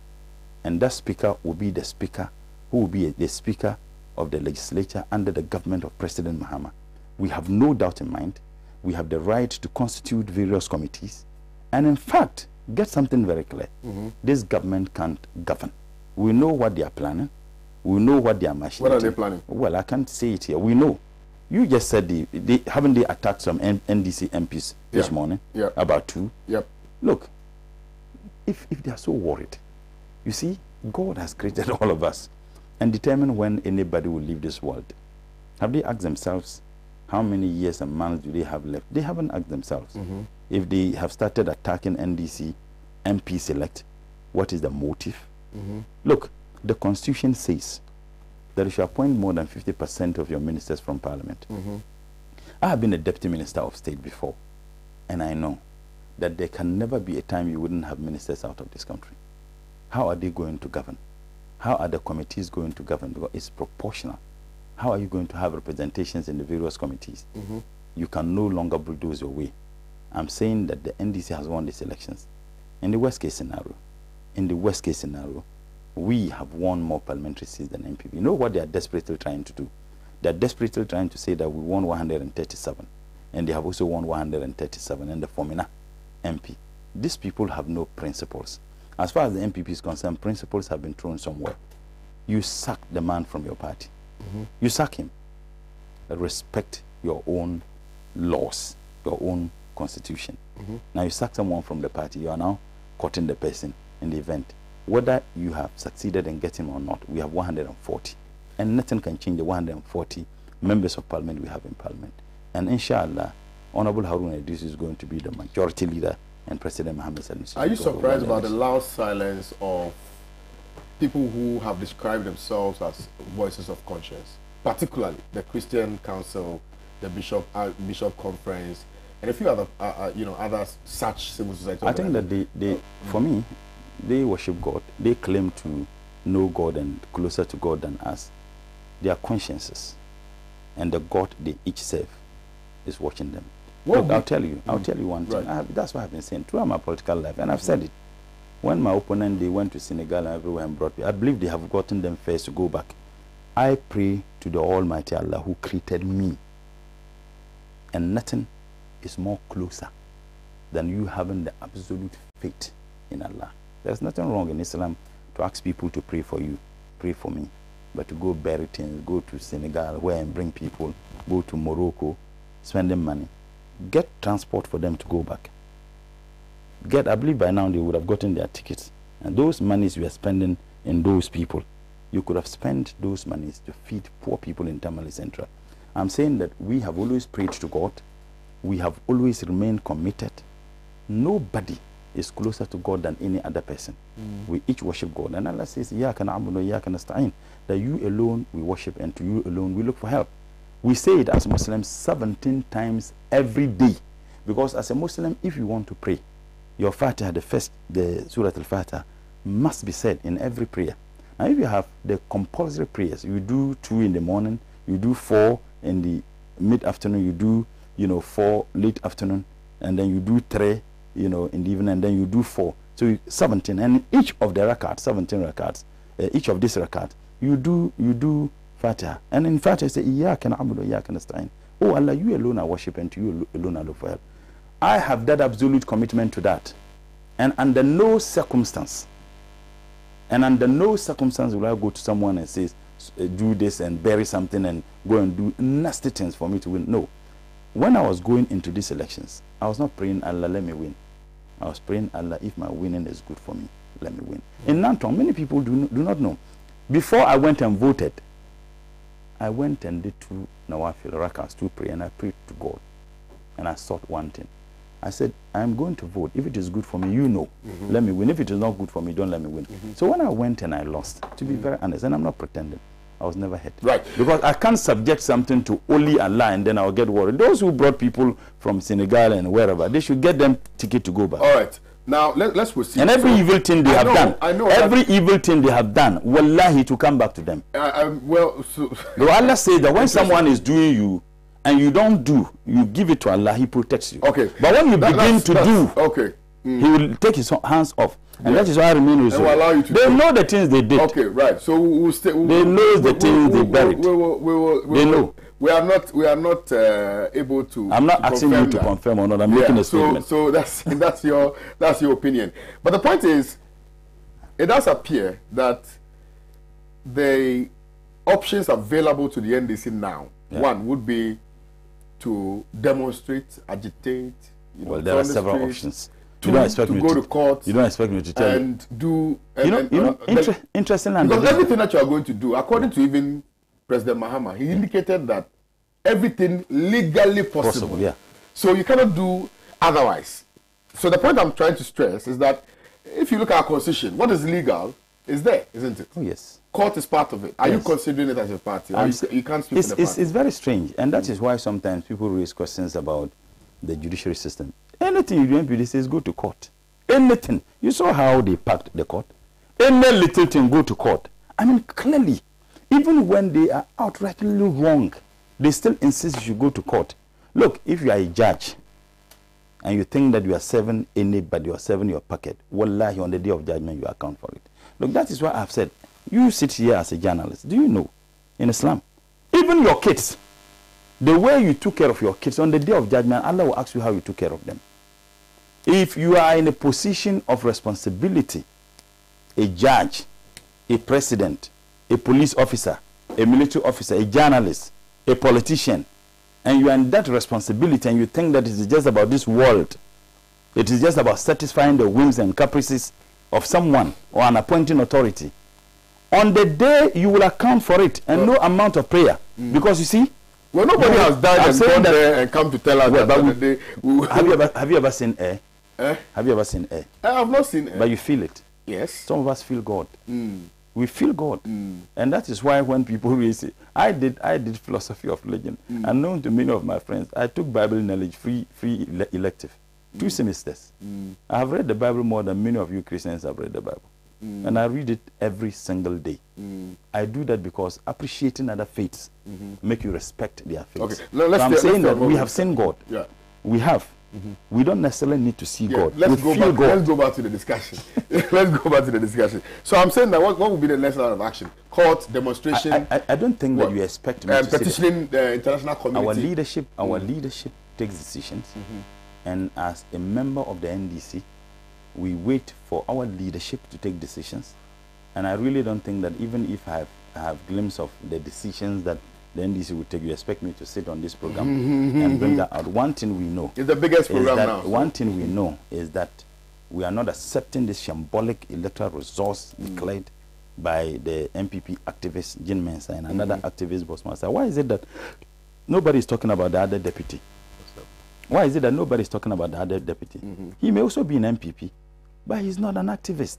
and that speaker will be the speaker who will be the speaker of the legislature under the government of President Mahama. We have no doubt in mind. We have the right to constitute various committees, and in fact, get something very clear. This government can't govern. We know what they are planning. We know what they are machinating. What are they planning? Well, I can't say it here. We know. You just said haven't they attacked some NDC MPs this morning? Yeah. About 2? Yep. Look, if they are so worried, you see, God has created all of us and determined when anybody will leave this world. Have they asked themselves how many years and months do they have left? They haven't asked themselves. If they have started attacking NDC MP select, what is the motive? Look, the Constitution says that you should appoint more than 50% of your ministers from Parliament. I have been a Deputy Minister of State before, and I know that there can never be a time you wouldn't have ministers out of this country. How are they going to govern? How are the committees going to govern? Because it's proportional. How are you going to have representations in the various committees? You can no longer bulldoze your way. I'm saying that the NDC has won these elections. In the worst case scenario, we have won more parliamentary seats than NPP. You know what they are desperately trying to do? They are desperately trying to say that we won 137, and they have also won 137 in the Fomina MP. These people have no principles. As far as the NPP is concerned, principles have been thrown somewhere. You sack the man from your party. You sack him. Respect your own laws, your own constitution. Now you sack someone from the party, you are now cutting the person in the event. Whether you have succeeded in getting him or not, we have 140. And nothing can change the 140 members of parliament we have in parliament. And inshallah, Honorable Haruna Idris is going to be the majority leader and President Mohamed Sanusi. Are you surprised about the loud silence of people who have described themselves as voices of conscience, particularly the Christian Council, the Bishop Conference, and a few other, other such civil society? I think that they for me, they worship God. They claim to know God and closer to God than us. Their consciences and the God they each serve is watching them. Look, I'll tell you one thing. That's what I've been saying throughout my political life, and I've said it. When my opponent, they went to Senegal and everywhere and brought me, I believe they have gotten them first to go back. I pray to the Almighty Allah who created me, and nothing is more closer than you having the absolute faith in Allah. There's nothing wrong in Islam to ask people to pray for you, pray for me. But to go bury things, go to Senegal, where and bring people, go to Morocco, spend them money. Get transport for them to go back. I believe by now they would have gotten their tickets. And those monies we are spending in those people, you could have spent those monies to feed poor people in Tamale Central. I'm saying that we have always prayed to God. We have always remained committed. Nobody is closer to God than any other person. We each worship God. And Allah says, Ya kana abudu, ya kana nasta'in, that you alone we worship and to you alone we look for help. We say it as Muslims 17 times every day. Because as a Muslim, if you want to pray, your Fatiha, the Surah Al-Fatiha, must be said in every prayer. Now if you have the compulsory prayers, you do 2 in the morning, you do 4 in the mid-afternoon, you do 4 late afternoon, and then you do 3 in the evening, and then you do 4. So 17, and each of the rakats, 17 rakats, each of these rakats, you do Fatiha. And in Fatiha, you say, Iyyaka na'budu wa iyyaka nasta'in. oh Allah, you alone I worship and to you alone I look for help. I have that absolute commitment to that. And under no circumstance will I go to someone and say, do this and bury something and go and do nasty things for me to win. No. When I was going into these elections, I was not praying, Allah, let me win. I was praying, Allah, if my winning is good for me, let me win. In Nantong, many people do not know. Before I went and voted, I went and did 2 Nawafil Rakats, 2 prayer, and I prayed to God. And I sought one thing. I said, I'm going to vote. If it is good for me, you know, let me win. If it is not good for me, don't let me win. So when I went and I lost, to be very honest, and I'm not pretending, I was never hurt. Right. Because I can't subject something to only Allah and then I'll get worried. Those who brought people from Senegal and wherever, they should get them ticket to go back. All right. Now, let's proceed. And every evil thing they have done, every that, evil thing they have done, wallahi, to come back to them. Well, so though Allah says that when someone is doing you and you don't do, you give it to Allah, He protects you. Okay. But when you begin to do, okay, He will take His hands off. And that is why I remain with you. They know the things they did. Okay, right. So we'll stay. They know the things they buried. They know. We are not able to. I'm not asking you to confirm or not. I'm making a statement. So that's your opinion. But the point is, it does appear that the options available to the NDC now, one would be to demonstrate, agitate. Well, there are several options. You don't expect me to go to court. You don't expect me to tell you. And do. Interesting. Because everything that you are going to do, according to even President Mahama, he indicated that everything legally possible. Yeah. So you cannot do otherwise. So the point I'm trying to stress is that if you look at our constitution, what is legal is there, isn't it? Oh, yes. Court is part of it. Are you considering it as a party? You can't speak for the party. It's very strange, and that is why sometimes people raise questions about the judiciary system. Anything you do, MPD says go to court. Anything. You saw how they packed the court. Any little thing, go to court. I mean, clearly, even when they are outrightly wrong, they still insist you should go to court. Look, if you are a judge and you think that you are serving anybody, you are serving your packet, wallahi, on the day of judgment, you account for it. Look, that is why I've said, you sit here as a journalist. Do you know, in Islam, even your kids, the way you took care of your kids, on the day of judgment, Allah will ask you how you took care of them. If you are in a position of responsibility, a judge, a president, a police officer, a military officer, a journalist, a politician, and you are in that responsibility and you think that it is just about this world, it is just about satisfying the whims and caprices of someone or an appointing authority, on the day you will account for it, and no amount of prayer. Because you see, well, nobody has died and gone there and come to tell us that. Have you ever seen air? Have you ever seen air? I have not seen air. But you feel it. Yes. Some of us feel God. We feel God. And that is why when people really say, I did philosophy of religion. Unknown to many of my friends, I took Bible knowledge free elective. 2 semesters. I have read the Bible more than many of you Christians have read the Bible. And I read it every single day. I do that because appreciating other faiths make you respect their faiths. Okay. So I'm saying that we have seen God. Yeah. We have. We don't necessarily need to see God. Let's go back to the discussion. So I'm saying that what would be the next line of action? Court, demonstration? I don't think that you expect me to petitioning the international community. Our leadership takes decisions. And as a member of the NDC, we wait for our leadership to take decisions. And I really don't think that even if I have glimpse of the decisions that the NDC would take, you expect me to sit on this program and bring that out. One thing we know. It's the biggest program now. One thing we know is that we are not accepting this shambolic electoral resource declared by the MPP activist, Jean Mensa, and another activist, Boss Master. Why is it that nobody is talking about the other deputy? Why is it that nobody is talking about the other deputy? He may also be an MPP, but he's not an activist.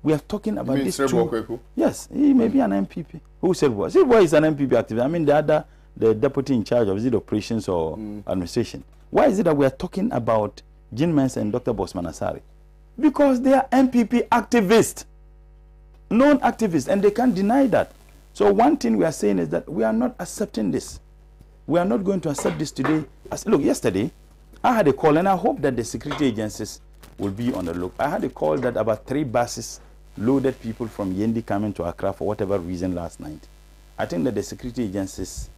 We are talking about this two. Yes, he may be an MPP. Who said what? Silva is an MPP activist. I mean, the deputy in charge of is it operations or administration. Why is it that we are talking about Jean Mensa and Dr. Bosman Asari? Because they are MPP activists, known activists, and they can't deny that. So one thing we are saying is that we are not accepting this. We are not going to accept this today. Look, yesterday, I had a call, and I hope that the security agencies will be on the look. I had a call that about 3 buses loaded people from Yendi coming to Accra for whatever reason last night. I think that the security agencies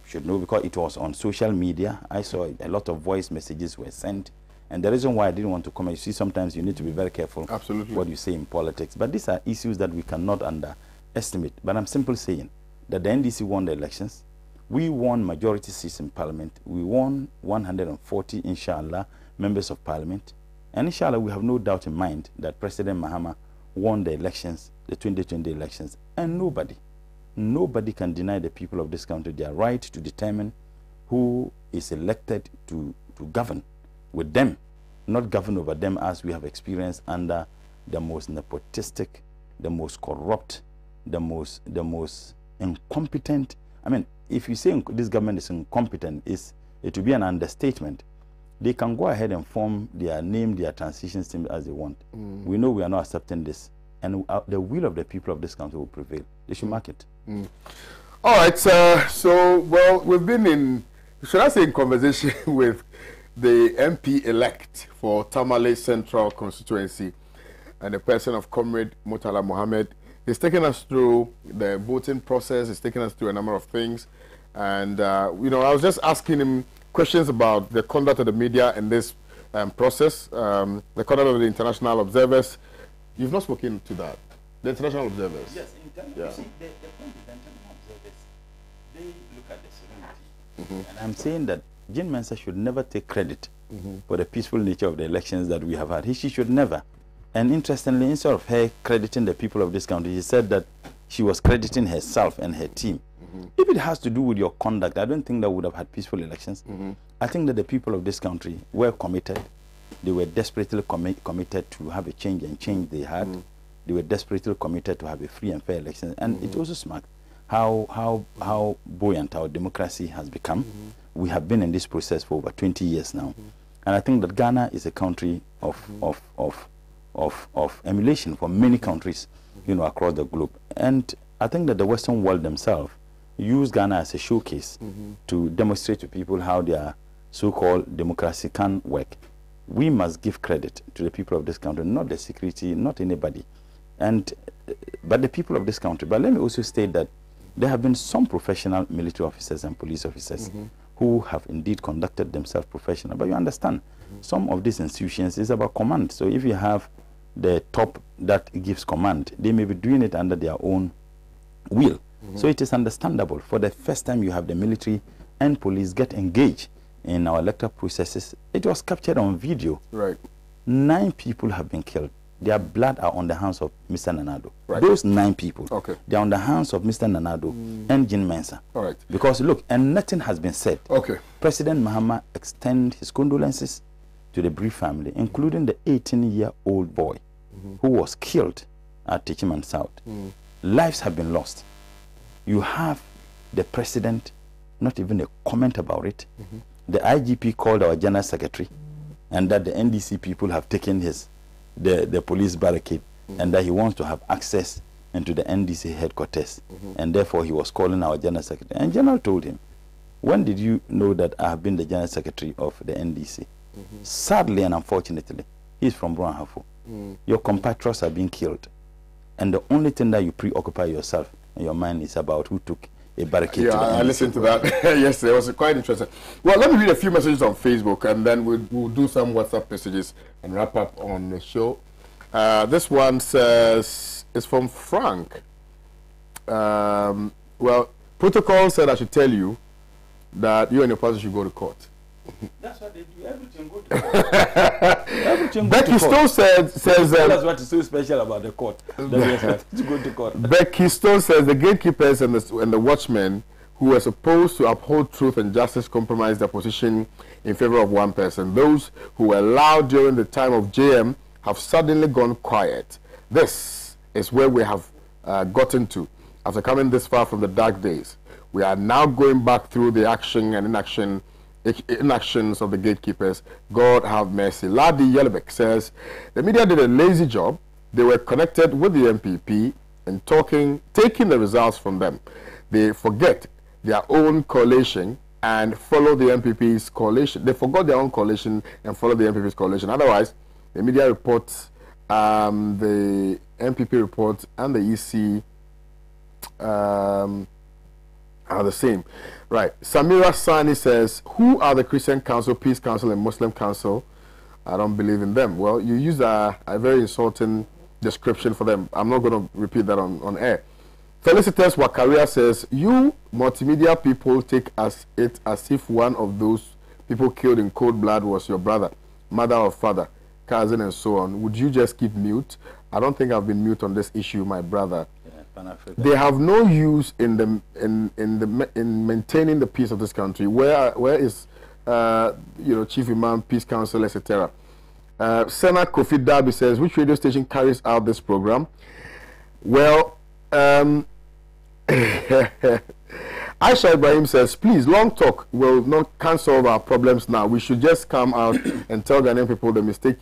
should know because it was on social media. I saw a lot of voice messages were sent. And the reason why I didn't want to comment, you see, sometimes you need to be very careful what you say in politics. But these are issues that we cannot underestimate. But I'm simply saying that the NDC won the elections. We won majority seats in parliament. We won 140, inshallah, members of parliament. And inshallah, we have no doubt in mind that President Mahama won the elections, the 2020 elections. And nobody can deny the people of this country their right to determine who is elected to govern with them, not govern over them as we have experienced under the most nepotistic, the most corrupt, the most incompetent. I mean, if you say this government is incompetent, it will be an understatement. They can go ahead and form name their transition team as they want. We know we are not accepting this, and the will of the people of this country will prevail. They should mark it. All right, so well, we've been in, should I say, in conversation with the MP-elect for Tamale Central Constituency and the person of Comrade Murtala Mohammed. He's taken us through the voting process. He's taken us through a number of things. And, you know, I was just asking him questions about the conduct of the media in this process, the conduct of the international observers. You've not spoken to that. The international observers. Yes, you see, the point is the international observers, they look at the serenity. And I'm saying that Jean Mensa should never take credit for the peaceful nature of the elections that we have had. She should never. And interestingly, instead of her crediting the people of this country, she said that she was crediting herself and her team. If it has to do with your conduct, I don't think that would have had peaceful elections. I think that the people of this country were committed. They were desperately committed to have a change, and change they had. They were desperately committed to have a free and fair election. And it also smacked how buoyant our democracy has become. We have been in this process for over 20 years now. And I think that Ghana is a country of emulation for many countries, you know, across the globe. And I think that the Western world themselves use Ghana as a showcase to demonstrate to people how their so-called democracy can work. We must give credit to the people of this country, not the security, not anybody, but the people of this country. But let me also state that there have been some professional military officers and police officers who have indeed conducted themselves professionally. But you understand, some of these institutions is about command. So if you have the top that gives command, they may be doing it under their own will. So it is understandable. For the first time, you have the military and police get engaged in our electoral processes. It was captured on video. Right. 9 people have been killed. Their blood are on the hands of Mr. Nanado. Right. Those 9 people, they are on the hands of Mr. Nanado and Jean Mensa. All right. Because look, and nothing has been said. President Mahama extend his condolences to the Bree family, including the 18-year-old boy who was killed at Techiman South. Lives have been lost. You have the president, not even a comment about it. The IGP called our general secretary, and that the NDC people have taken the police barricade, and that he wants to have access into the NDC headquarters, and therefore he was calling our general secretary. And general told him, when did you know that I have been the general secretary of the NDC? Sadly and unfortunately, he's from Brunhafo. Your compatriots are being killed, and the only thing that you preoccupy yourself and your mind is about who took a barricade. Yeah, I listened to that. Yes, it was quite interesting. Well, let me read a few messages on Facebook, and then we'll do some WhatsApp messages and wrap up on the show. This one says, it's from Frank. Well, protocol said I should tell you that you and your partner should go to court. That's what they do. Everything go to court. Everything Becky go to court. Stone says that's what is so special about the court. That we have to go to court. Becky Stone says the gatekeepers and the watchmen who were supposed to uphold truth and justice compromised their position in favor of one person. Those who were loud during the time of JM have suddenly gone quiet. This is where we have gotten to after coming this far from the dark days. We are now going back through the action and inactions of the gatekeepers. God have mercy. Ladi Yelebek says the media did a lazy job. They were connected with the MPP and taking the results from them. They forget their own coalition and follow the MPP's coalition. They forgot their own coalition and follow the MPP's coalition. Otherwise, the media reports, the MPP reports, and the EC are the same. Right. Samira Sani says, who are the Christian Council, Peace Council, and Muslim Council? I don't believe in them. Well, you use a very insulting description for them. I'm not going to repeat that on air. Felicitas Wakaria says, you multimedia people take it as if one of those people killed in cold blood was your brother, mother or father, cousin, and so on. Would you just keep mute? I don't think I've been mute on this issue, my brother. They have no use in maintaining the peace of this country. Where is Chief Imam, Peace Council, etc. Senna Kofi Darby says, which radio station carries out this program? Well, Aisha Ibrahim says, please, long talk can't solve our problems now. We should just come out and tell Ghanaian people the mistake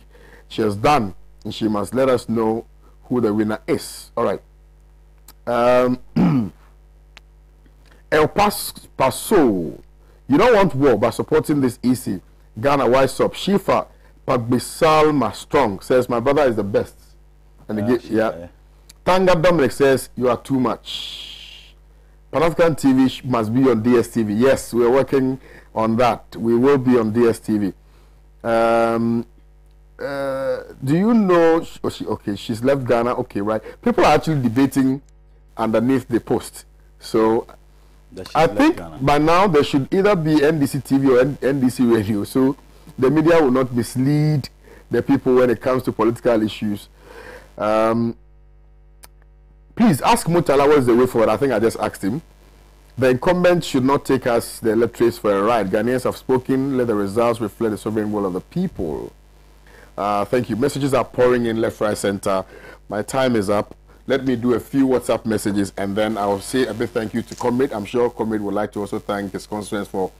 she has done, and she must let us know who the winner is. All right. El Paso, you don't want war by supporting this EC. Ghana, wise up. Shifa Pagbisalma Strong says, my brother is the best. And yeah. Tanga Dominic says, you are too much. Pan-African TV must be on DSTV. Yes, we are working on that. We will be on DSTV. Do you know? Okay, she's left Ghana. Okay, right. People are actually debating underneath the post. So I think by now there should either be NDC TV or NDC Radio. So the media will not mislead the people when it comes to political issues. Please ask Mutala what's the way forward. I think I just asked him. The incumbent should not take us, the electorates, for a ride. Ghanaians have spoken. Let the results reflect the sovereign will of the people. Thank you. Messages are pouring in left, right, center. My time is up. Let me do a few WhatsApp messages, and then I will say a big thank you to Comrade. I'm sure Comrade would like to also thank his constituents for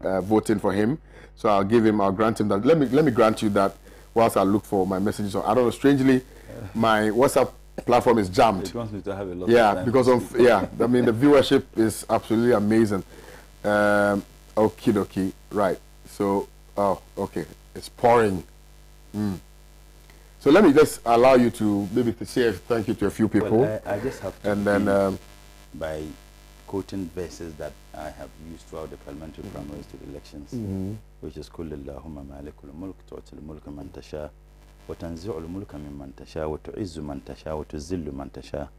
voting for him. So I'll grant him that. Let me grant you that whilst I look for my messages. I don't know, strangely, my WhatsApp platform is jammed. It wants me to have a lot of time. Because of, I mean, the viewership is absolutely amazing. Okie dokie, right. So, okay, it's pouring. So let me just allow you to maybe to say thank you to a few people. Well, I just have to, and then by quoting verses that I have used throughout the parliamentary primaries to the elections, which is قُلِ اللَّهُمَّ مَالِكُ الْمُلْكِ تُؤْتِي الْمُلْكَ مَنْ تَشَاءُ وتنزع الملك ممن تشاء وتعز من تشاء وتذل من تشاء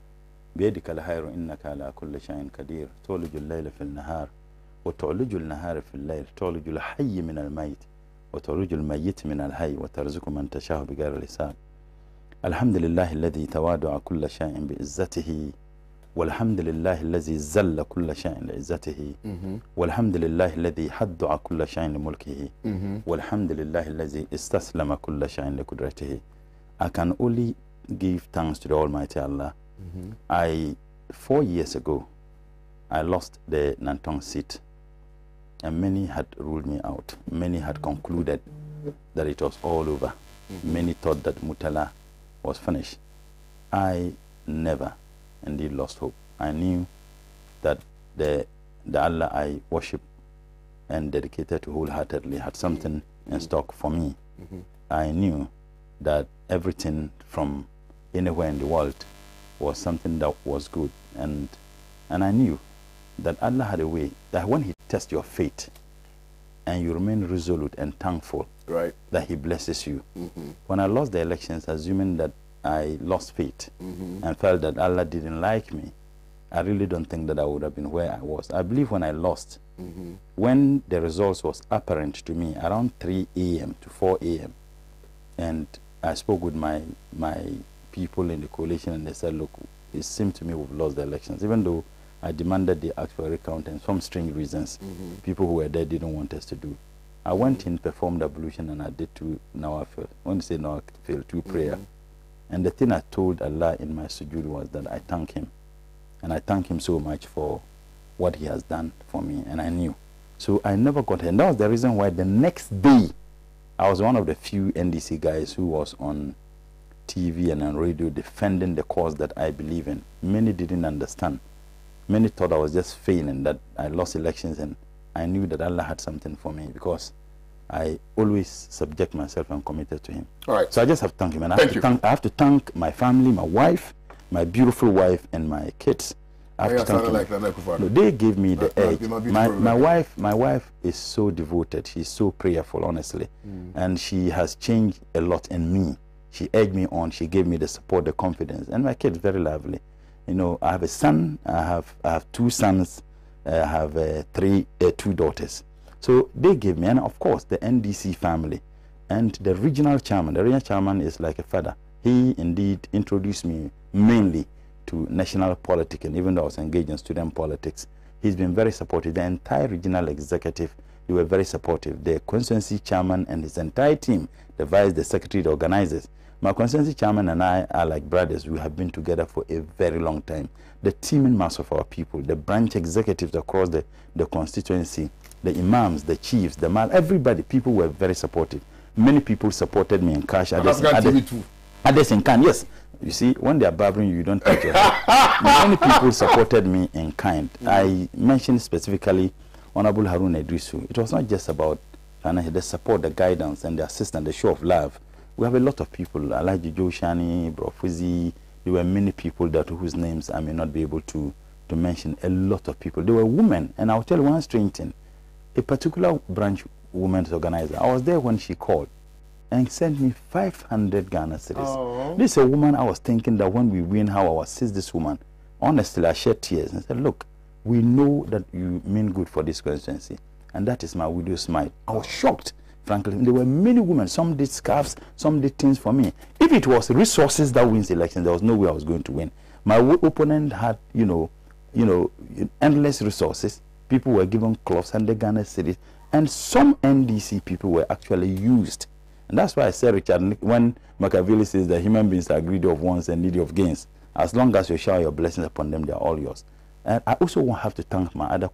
بيدك الخير إنك على كل شيء قدير تولج الليل في النهار وتعلج النهار في الليل تولج الحي من الميت وتخرج الميت من الحي وترزق من تشاء بغير حساب الحمد لله الذي توادع كل شيء بعزته والحمد لله الذي ذل كل شيء لعزته والحمد لله الذي حدع كل شيء لملكه والحمد لله الذي استسلم كل شيء لقدرته. I can only give thanks to the Almighty Allah. 4 years ago, I lost the Nantong seat, and many had ruled me out. Many had concluded that it was all over. Many thought that Mutala was finished. I never indeed lost hope. I knew that the Allah I worship and dedicated to wholeheartedly had something in stock for me. I knew that everything from anywhere in the world was something that was good, and I knew that Allah had a way that when He tests your faith and you remain resolute and thankful, right, that He blesses you. When I lost the elections, assuming that I lost faith and felt that Allah didn't like me, I really don't think that I would have been where I was. I believe when I lost, when the results was apparent to me around 3 a.m. to 4 a.m. and I spoke with my people in the coalition, and they said, look, it seemed to me we've lost the elections, even though I demanded they ask for a recount, and some strange reasons people who were there didn't want us to do. I went in, performed ablution, and I did 2 nawafil. When you say nawafil, 2 prayer. And the thing I told Allah in my sujood was that I thank Him. And I thank Him so much for what He has done for me. And I knew. So I never got hurt. And that was the reason why the next day, I was one of the few NDC guys who was on TV and on radio defending the cause that I believe in. Many didn't understand. Many thought I was just feigning that I lost elections, and I knew that Allah had something for me because I always subject myself and committed to Him. All right. So I just have to thank Him. And I have to thank my family, my wife, my beautiful wife, and my kids. I have to thank him. Like No, they gave me the edge. My wife is so devoted. She's so prayerful, honestly, and she has changed a lot in me. She egged me on. She gave me the support, the confidence, and my kids very lively. You know, I have a son. I have 2 sons. I have 2 daughters. So they gave me, and of course the NDC family, and the regional chairman. The regional chairman is like a father. He indeed introduced me mainly to national politics, and even though I was engaged in student politics, he's been very supportive. The entire regional executive, they were very supportive. The constituency chairman and his entire team, the vice, the secretary, the organizers. My constituency chairman and I are like brothers. We have been together for a very long time. The teaming mass of our people, the branch executives across the constituency, the imams, the chiefs, the mal, everybody, people were very supportive. Many people supported me in cash. Others in kind, yes. You see, when they are barbering you, don't touch your head. Many people supported me in kind. I mentioned specifically Honorable Harun Idrisu. It was not just about the support, the guidance, and the assistance, the show of love. We have a lot of people, Alaji Joshani, Brofuzi. There were many people whose names I may not be able to mention. A lot of people. There were women, and I'll tell you one strange thing. A particular branch women's organizer, I was there when she called and sent me 500 Ghana cedis. Oh. This is a woman I was thinking that when we win, how I will assist this woman. Honestly, I shed tears and said, look, we know that you mean good for this constituency. And that is my widow's smile. I was shocked, frankly. There were many women. Some did scarves, some did things for me. If it was resources that wins elections, there was no way I was going to win. My opponent had, endless resources. People were given cloths and the Ghana cedis. And some NDC people were actually used. And that's why I said, Richard, when Machiavelli says that human beings are greedy of wants and needy of gains, as long as you shower your blessings upon them, they are all yours. And I also have to thank my other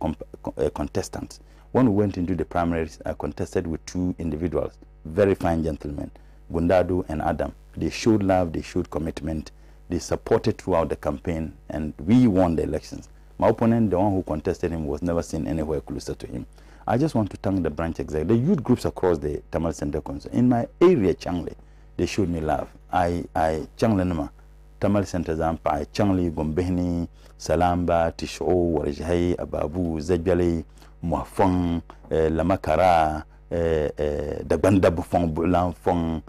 contestants. When we went into the primaries, I contested with 2 individuals, very fine gentlemen, Gundado and Adam. They showed love, they showed commitment, they supported throughout the campaign, and we won the elections. My opponent, the one who contested him, was never seen anywhere closer to him. I just want to thank the branch executive, the youth groups across the Tamale Center Council. In my area, Changle, they showed me love. Changle Nama, Tamale Center Zampa, Changle, Gombeni, Salamba, Tisho, Warajai, Ababu, Zedjale, Mwafong, Lamakara, Dagbanda Bufong, Bulanfong,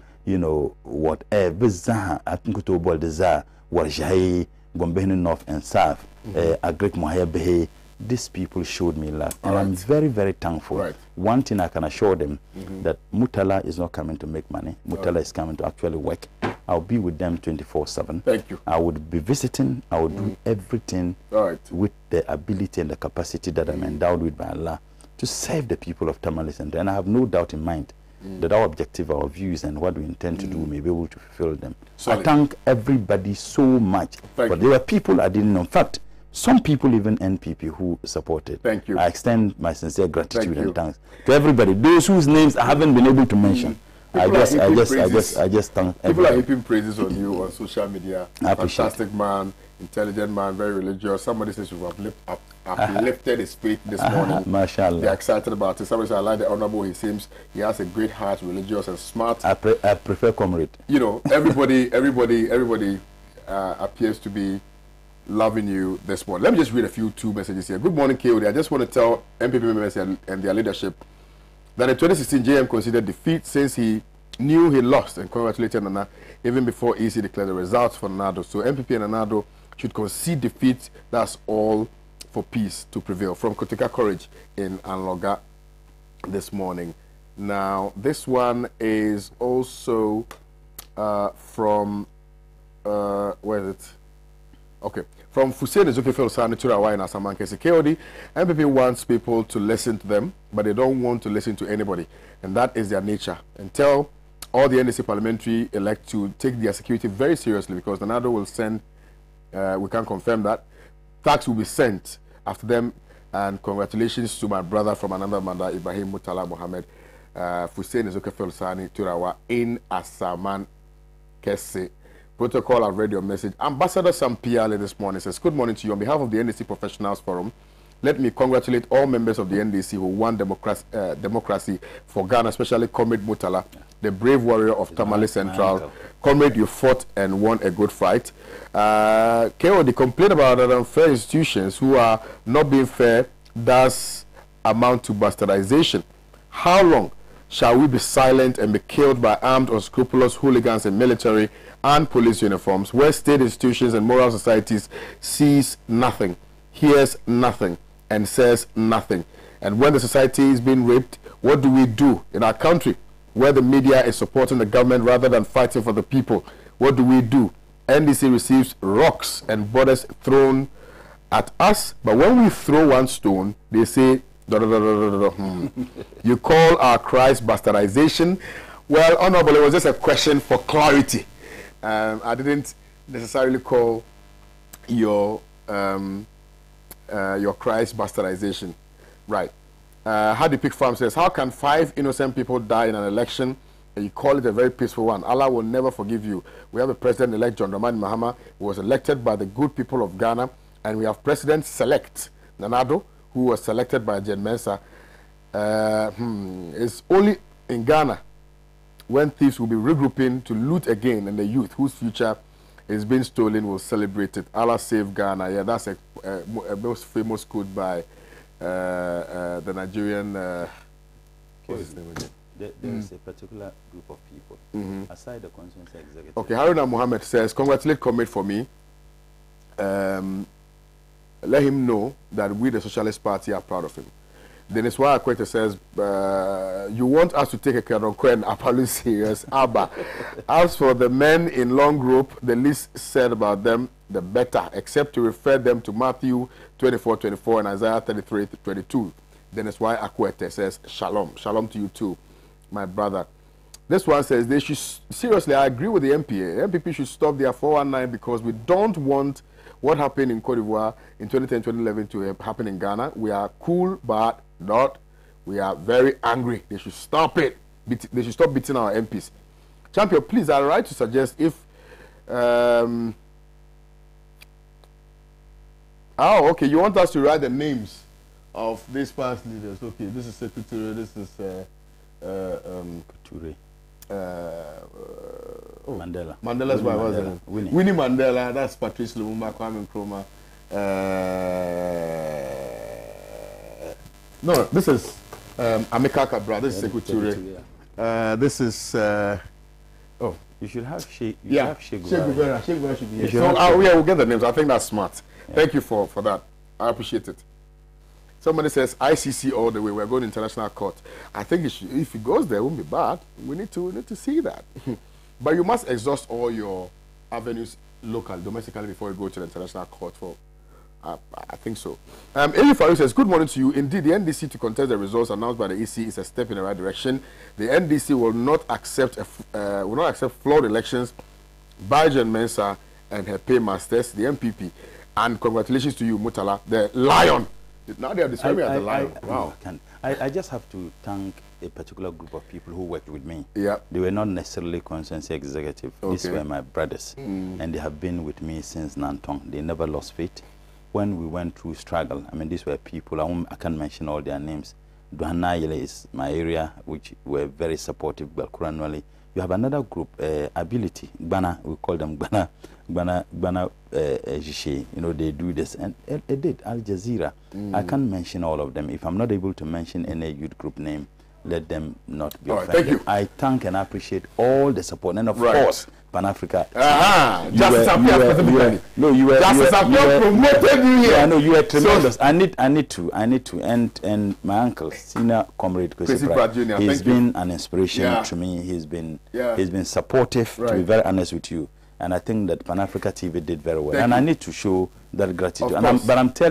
whatever Zaha, Atunkuto Boldeza, Warajai, Gombeni North and South, Agrek Mohaya Behe. These people showed me love, and I'm very, very thankful. Right. One thing I can assure them, that Mutala is not coming to make money. Mutala is coming to actually work. I'll be with them 24/7. Thank you. I would be visiting. I would do everything with the ability and the capacity that I'm endowed with by Allah to serve the people of Tamale Center. And I have no doubt in mind that our objective, our views, and what we intend to do may be able to fulfill them. I thank everybody so much. But there were people I didn't know. In fact, some people, even NPP, who supported. Thank you. I extend my sincere gratitude and thanks to everybody. Those whose names I haven't been able to mention. I just thank everybody. People are heaping praises on you on social media. Fantastic man, intelligent man, very religious. Somebody says you've uplifted his faith this morning. Mashallah. They're excited about it. Somebody says I like the honorable. He seems he has a great heart, religious and smart. I prefer comrade. Everybody appears to be loving you this morning. Let me just read 2 messages here. Good morning, KOD. I just want to tell MPP members and their leadership that in 2016, JM considered defeat since he knew he lost, and congratulated Nana even before EC declared the results for Nanado. So MPP and Nanado should concede defeat. That's all for peace to prevail. From Kotika Courage in Anloga this morning. Now, this one is also from, where is it? Okay. From Fusene Zukifel Sani Turawa in Asamankesi KOD, MPP wants people to listen to them, but they don't want to listen to anybody. And that is their nature. And tell all the NDC parliamentary elect to take their security very seriously, because Nanado will send, we can confirm that, tax will be sent after them. And congratulations to my brother from another Manda, Ibrahim Mutala Mohammed, Fusene Zukifel Sani Turawa in Asamankesi. Protocol, I've read your message. Ambassador Sam Piale this morning says, good morning to you. On behalf of the NDC Professionals Forum, let me congratulate all members of the NDC who won democracy for Ghana, especially Comrade Mutala, the brave warrior of Tamale Central. Comrade, you fought and won a good fight. KO, they complain about unfair institutions who are not being fair does amount to bastardization. How long shall we be silent and be killed by armed, unscrupulous hooligans in military and police uniforms, where state institutions and moral societies sees nothing, hears nothing, and says nothing? And when the society is being raped, what do we do in our country, where the media is supporting the government rather than fighting for the people? What do we do? NDC receives rocks and borders thrown at us, but when we throw one stone, they say, You call our cries bastardization? Well, Honorable, it was just a question for clarity. I didn't necessarily call your cries bastardization. Right. Hadi Pick Farm says, how can 5 innocent people die in an election and you call it a very peaceful one? Allah will never forgive you. We have a president-elect, John Dramani Mahama, who was elected by the good people of Ghana, and we have President-select Nanado, who was selected by Jen Mensa. It's only in Ghana when thieves will be regrouping to loot again, and the youth whose future is being stolen will celebrate it. Allah save Ghana. Yeah, that's a most famous quote by the Nigerian. What's his name again? There is a particular group of people, aside the constituency executive. Okay, Haruna Mohammed says, congratulate Comrade for me. Let him know that we, the Socialist Party, are proud of him. Dennis Akwete says, you want us to take a Keronko and Apalu serious, Abba. As for the men in long rope, the least said about them, the better, except to refer them to Matthew 24:24 and Isaiah 33:22. Dennis Akwete says, shalom. Shalom to you too, my brother. This one says, they should, seriously, I agree with the MPA. MPP should stop their 419 because we don't want what happened in Cote d'Ivoire in 2010-2011 to happen in Ghana. We are cool, but not. We are very angry. They should stop it. They should stop beating our MPs. Champion, please, I'd like to suggest if... oh, okay, you want us to write the names of these past leaders. Okay, this is Secretary, this is... Couture. Mandela. Mandela's wife, was it? Winnie Mandela, that's Patrice Lumumba, Kwame Nkrumah. No, this is Amilcar Cabral, this is Secretary. This is... oh. You should have Sheikh. Sheikh Guevara should be here. So, yeah, we'll get the names. I think that's smart. Yeah. Thank you for that. I appreciate it. Somebody says ICC all the way. We're going to international court. I think if it goes there, it won't be bad. We need to see that. But you must exhaust all your avenues locally, domestically, before you go to the international court. I think so. Eli Farouk says, good morning to you. Indeed, the NDC to contest the results announced by the EC is a step in the right direction. The NDC will not accept flawed elections by Jen Mensa and her paymasters, the MPP. And congratulations to you, Mutala, the lion. Now they are describing as a lion. Wow. I just have to thank a particular group of people who worked with me. Yeah. They were not necessarily constituency executive. Okay. These were my brothers. And they have been with me since Nantong. They never lost faith. When we went through struggle, I mean, these were people, I can't mention all their names. Duhana Yele is my area, which were very supportive, Balkuranwali. You have another group, Ability, Gbana, we call them Gbana Jishe, you know, they do this, and it did, Al Jazeera. I can't mention all of them. If I'm not able to mention any youth group name, let them not be offended. Thank you. I thank and appreciate all the support, and of course, Pan-Africa. Justice Appiah promoted you here. Yeah, no, you are tremendous. So, I need to, and my uncle, senior comrade Kwesi Pratt Jr., he's been an inspiration to me. He's been supportive. To be very honest with you, and I think that Pan-Africa TV did very well. I need to show that gratitude.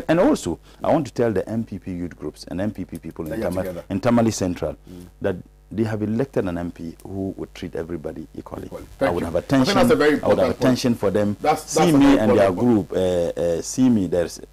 And also, I want to tell the MPP youth groups and MPP people in Tamale Central that they have elected an MP who would treat everybody equally. I would have attention. I would have attention for them. See me and their group. See me.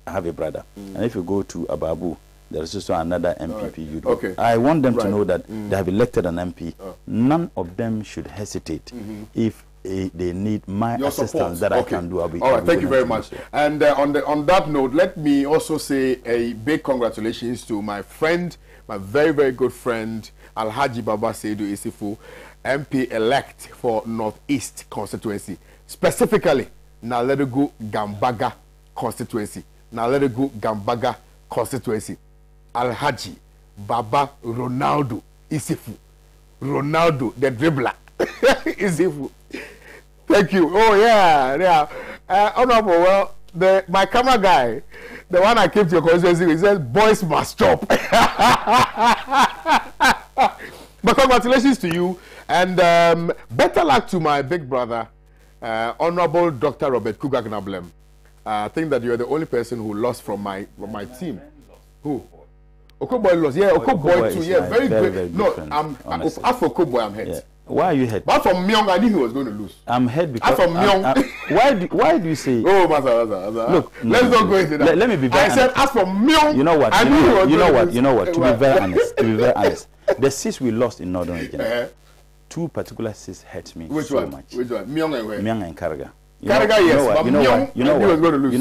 I have a brother. And if you go to Ababu, there is also another MPP youth group. Okay. I want them to know that they have elected an MP. None of them should hesitate. If they need my Your assistance support. that I can do. I'll be, all right, thank you very much. So. And on that note, let me also say a big congratulations to my friend, my very, very good friend, Alhaji Baba Seidu Isifu, MP-elect for Northeast constituency, specifically Nalerugu Gambaga constituency. Nalerugu Gambaga constituency. Alhaji Baba Ronaldo Isifu. Ronaldo, the dribbler. Isifu. Thank you. Oh, yeah. Honorable, well, my camera guy, the one I came to your constituency, he says, boys must chop. But congratulations to you. And better luck to my big brother, Honorable Dr. Robert Kuga-Gnablem. I think that you're the only person who lost from my team. Who? Okoboy lost. Yeah, Okoboy too. Yeah, very great. Very no, friend, as for Okoboy, I'm hurt. Yeah. Why are you hurt? But from Myong, I knew he was going to lose. I'm hurt because... As from Myong... why do you say... Oh, Master. Look, let's not go into that. Let me be very honest. I said, as for Myong... You know what? I knew he was going to lose. You know what? To be very honest, the seats we lost in Northern Region, two particular seats hurt me so much. Which one? Myong and where? Myong and Karaga. Karaga, yes, but Myong, you know he was going to lose.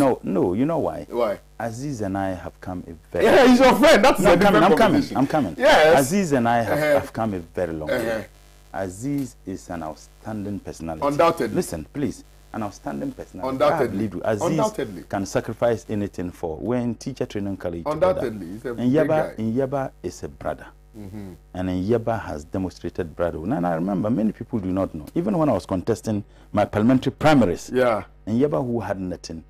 You know why? Why? Aziz and I have come a very... Yeah, he's your friend. That's a different conversation. I'm coming. Yes. Aziz and I have come a very long way. Aziz is an outstanding personality. Undoubtedly. Listen, please. An outstanding personality. Undoubtedly. Aziz can sacrifice anything for. We're in teacher training college. Undoubtedly. He's a big guy. Nyeba is a brother. And Nyeba has demonstrated brotherhood. And I remember many people do not know. Even when I was contesting my parliamentary primaries. Yeah. Nyeba, who had nothing,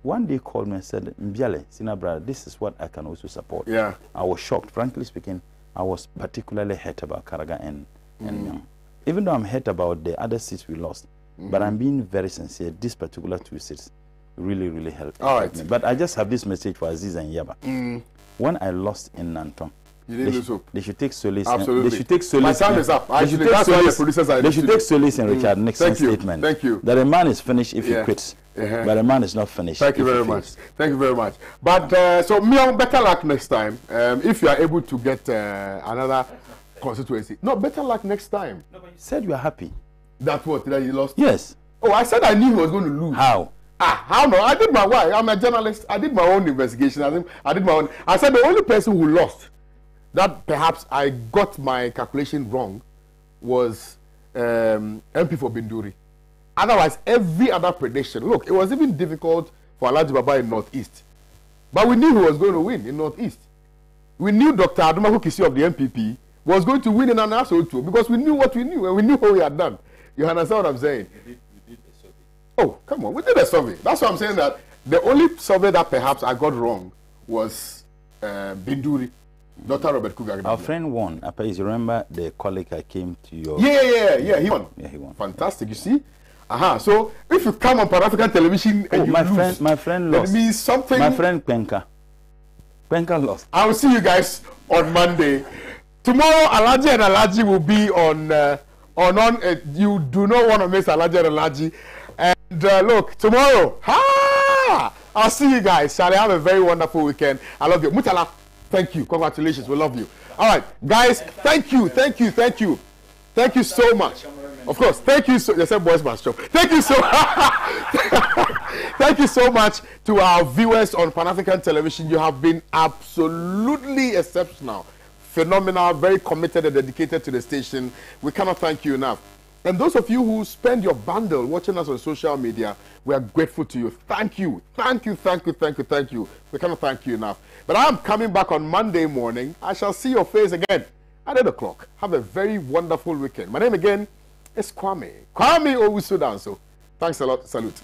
one day called me and said, Mbiale, Sina brother, this is what I can also support. Yeah. I was shocked. Frankly speaking, I was particularly hurt about Karaga and Myong. Even though I'm hurt about the other seats we lost, but I'm being very sincere. These particular two seats really, really helped me. But I just have this message for Aziz and Nyeba. When I lost in Nanton, they should take solace. Absolutely. They should take solace. My time is up. Actually, that's why the producers are. They should take solace in Richard Nixon's statement. Thank you. That a man is finished if he quits. But a man is not finished. Thank you very much. Thank you very much. But so Myong, better luck next time. If you are able to get another constituency. No, better luck next time. No, but you said you are happy. That what? That you lost? Yes. Oh, I said I knew he was going to lose. How? How no? I did my work. I'm a journalist. I did my own investigation. I did my own. I said the only person who lost, that perhaps I got my calculation wrong, was MP for Binduri. Otherwise, every other prediction. Look, it was even difficult for Alhaji Baba in Northeast. But we knew he was going to win in Northeast. We knew Dr. Adumaku Kisi of the MPP was going to win in an assault too, because we knew what we knew and we knew what we had done. You understand what I'm saying? We did a survey. Oh, come on, we did a survey. That's why I'm saying that the only survey that perhaps I got wrong was Binduri, Dr. Robert Kuga. Our friend won. You remember the colleague I came to your... Yeah, he won. Yeah, he won. Fantastic, you see? So if you come on Pan-African television and you lose, my friend lost. It means something. My friend Penka lost. I will see you guys on Monday. Tomorrow, Alhaji and Alhaji will be on. You do not want to miss Alhaji and Alhaji. And look, tomorrow, I'll see you guys. Shall I have a very wonderful weekend? I love you. Mutala, thank you. Congratulations. We love you. All right, guys, thank you so much. Of course, thank you so. You said boys must stop. Thank you so. Thank you so much to our viewers on Pan-African Television. You have been absolutely exceptional, phenomenal, very committed and dedicated to the station. We cannot thank you enough. And those of you who spend your bundle watching us on social media, we are grateful to you. Thank you. We cannot thank you enough. But I'm coming back on Monday morning. I shall see your face again at 8 o'clock. Have a very wonderful weekend. My name again is Kwame Owusu-Danso. Thanks a lot. Salute.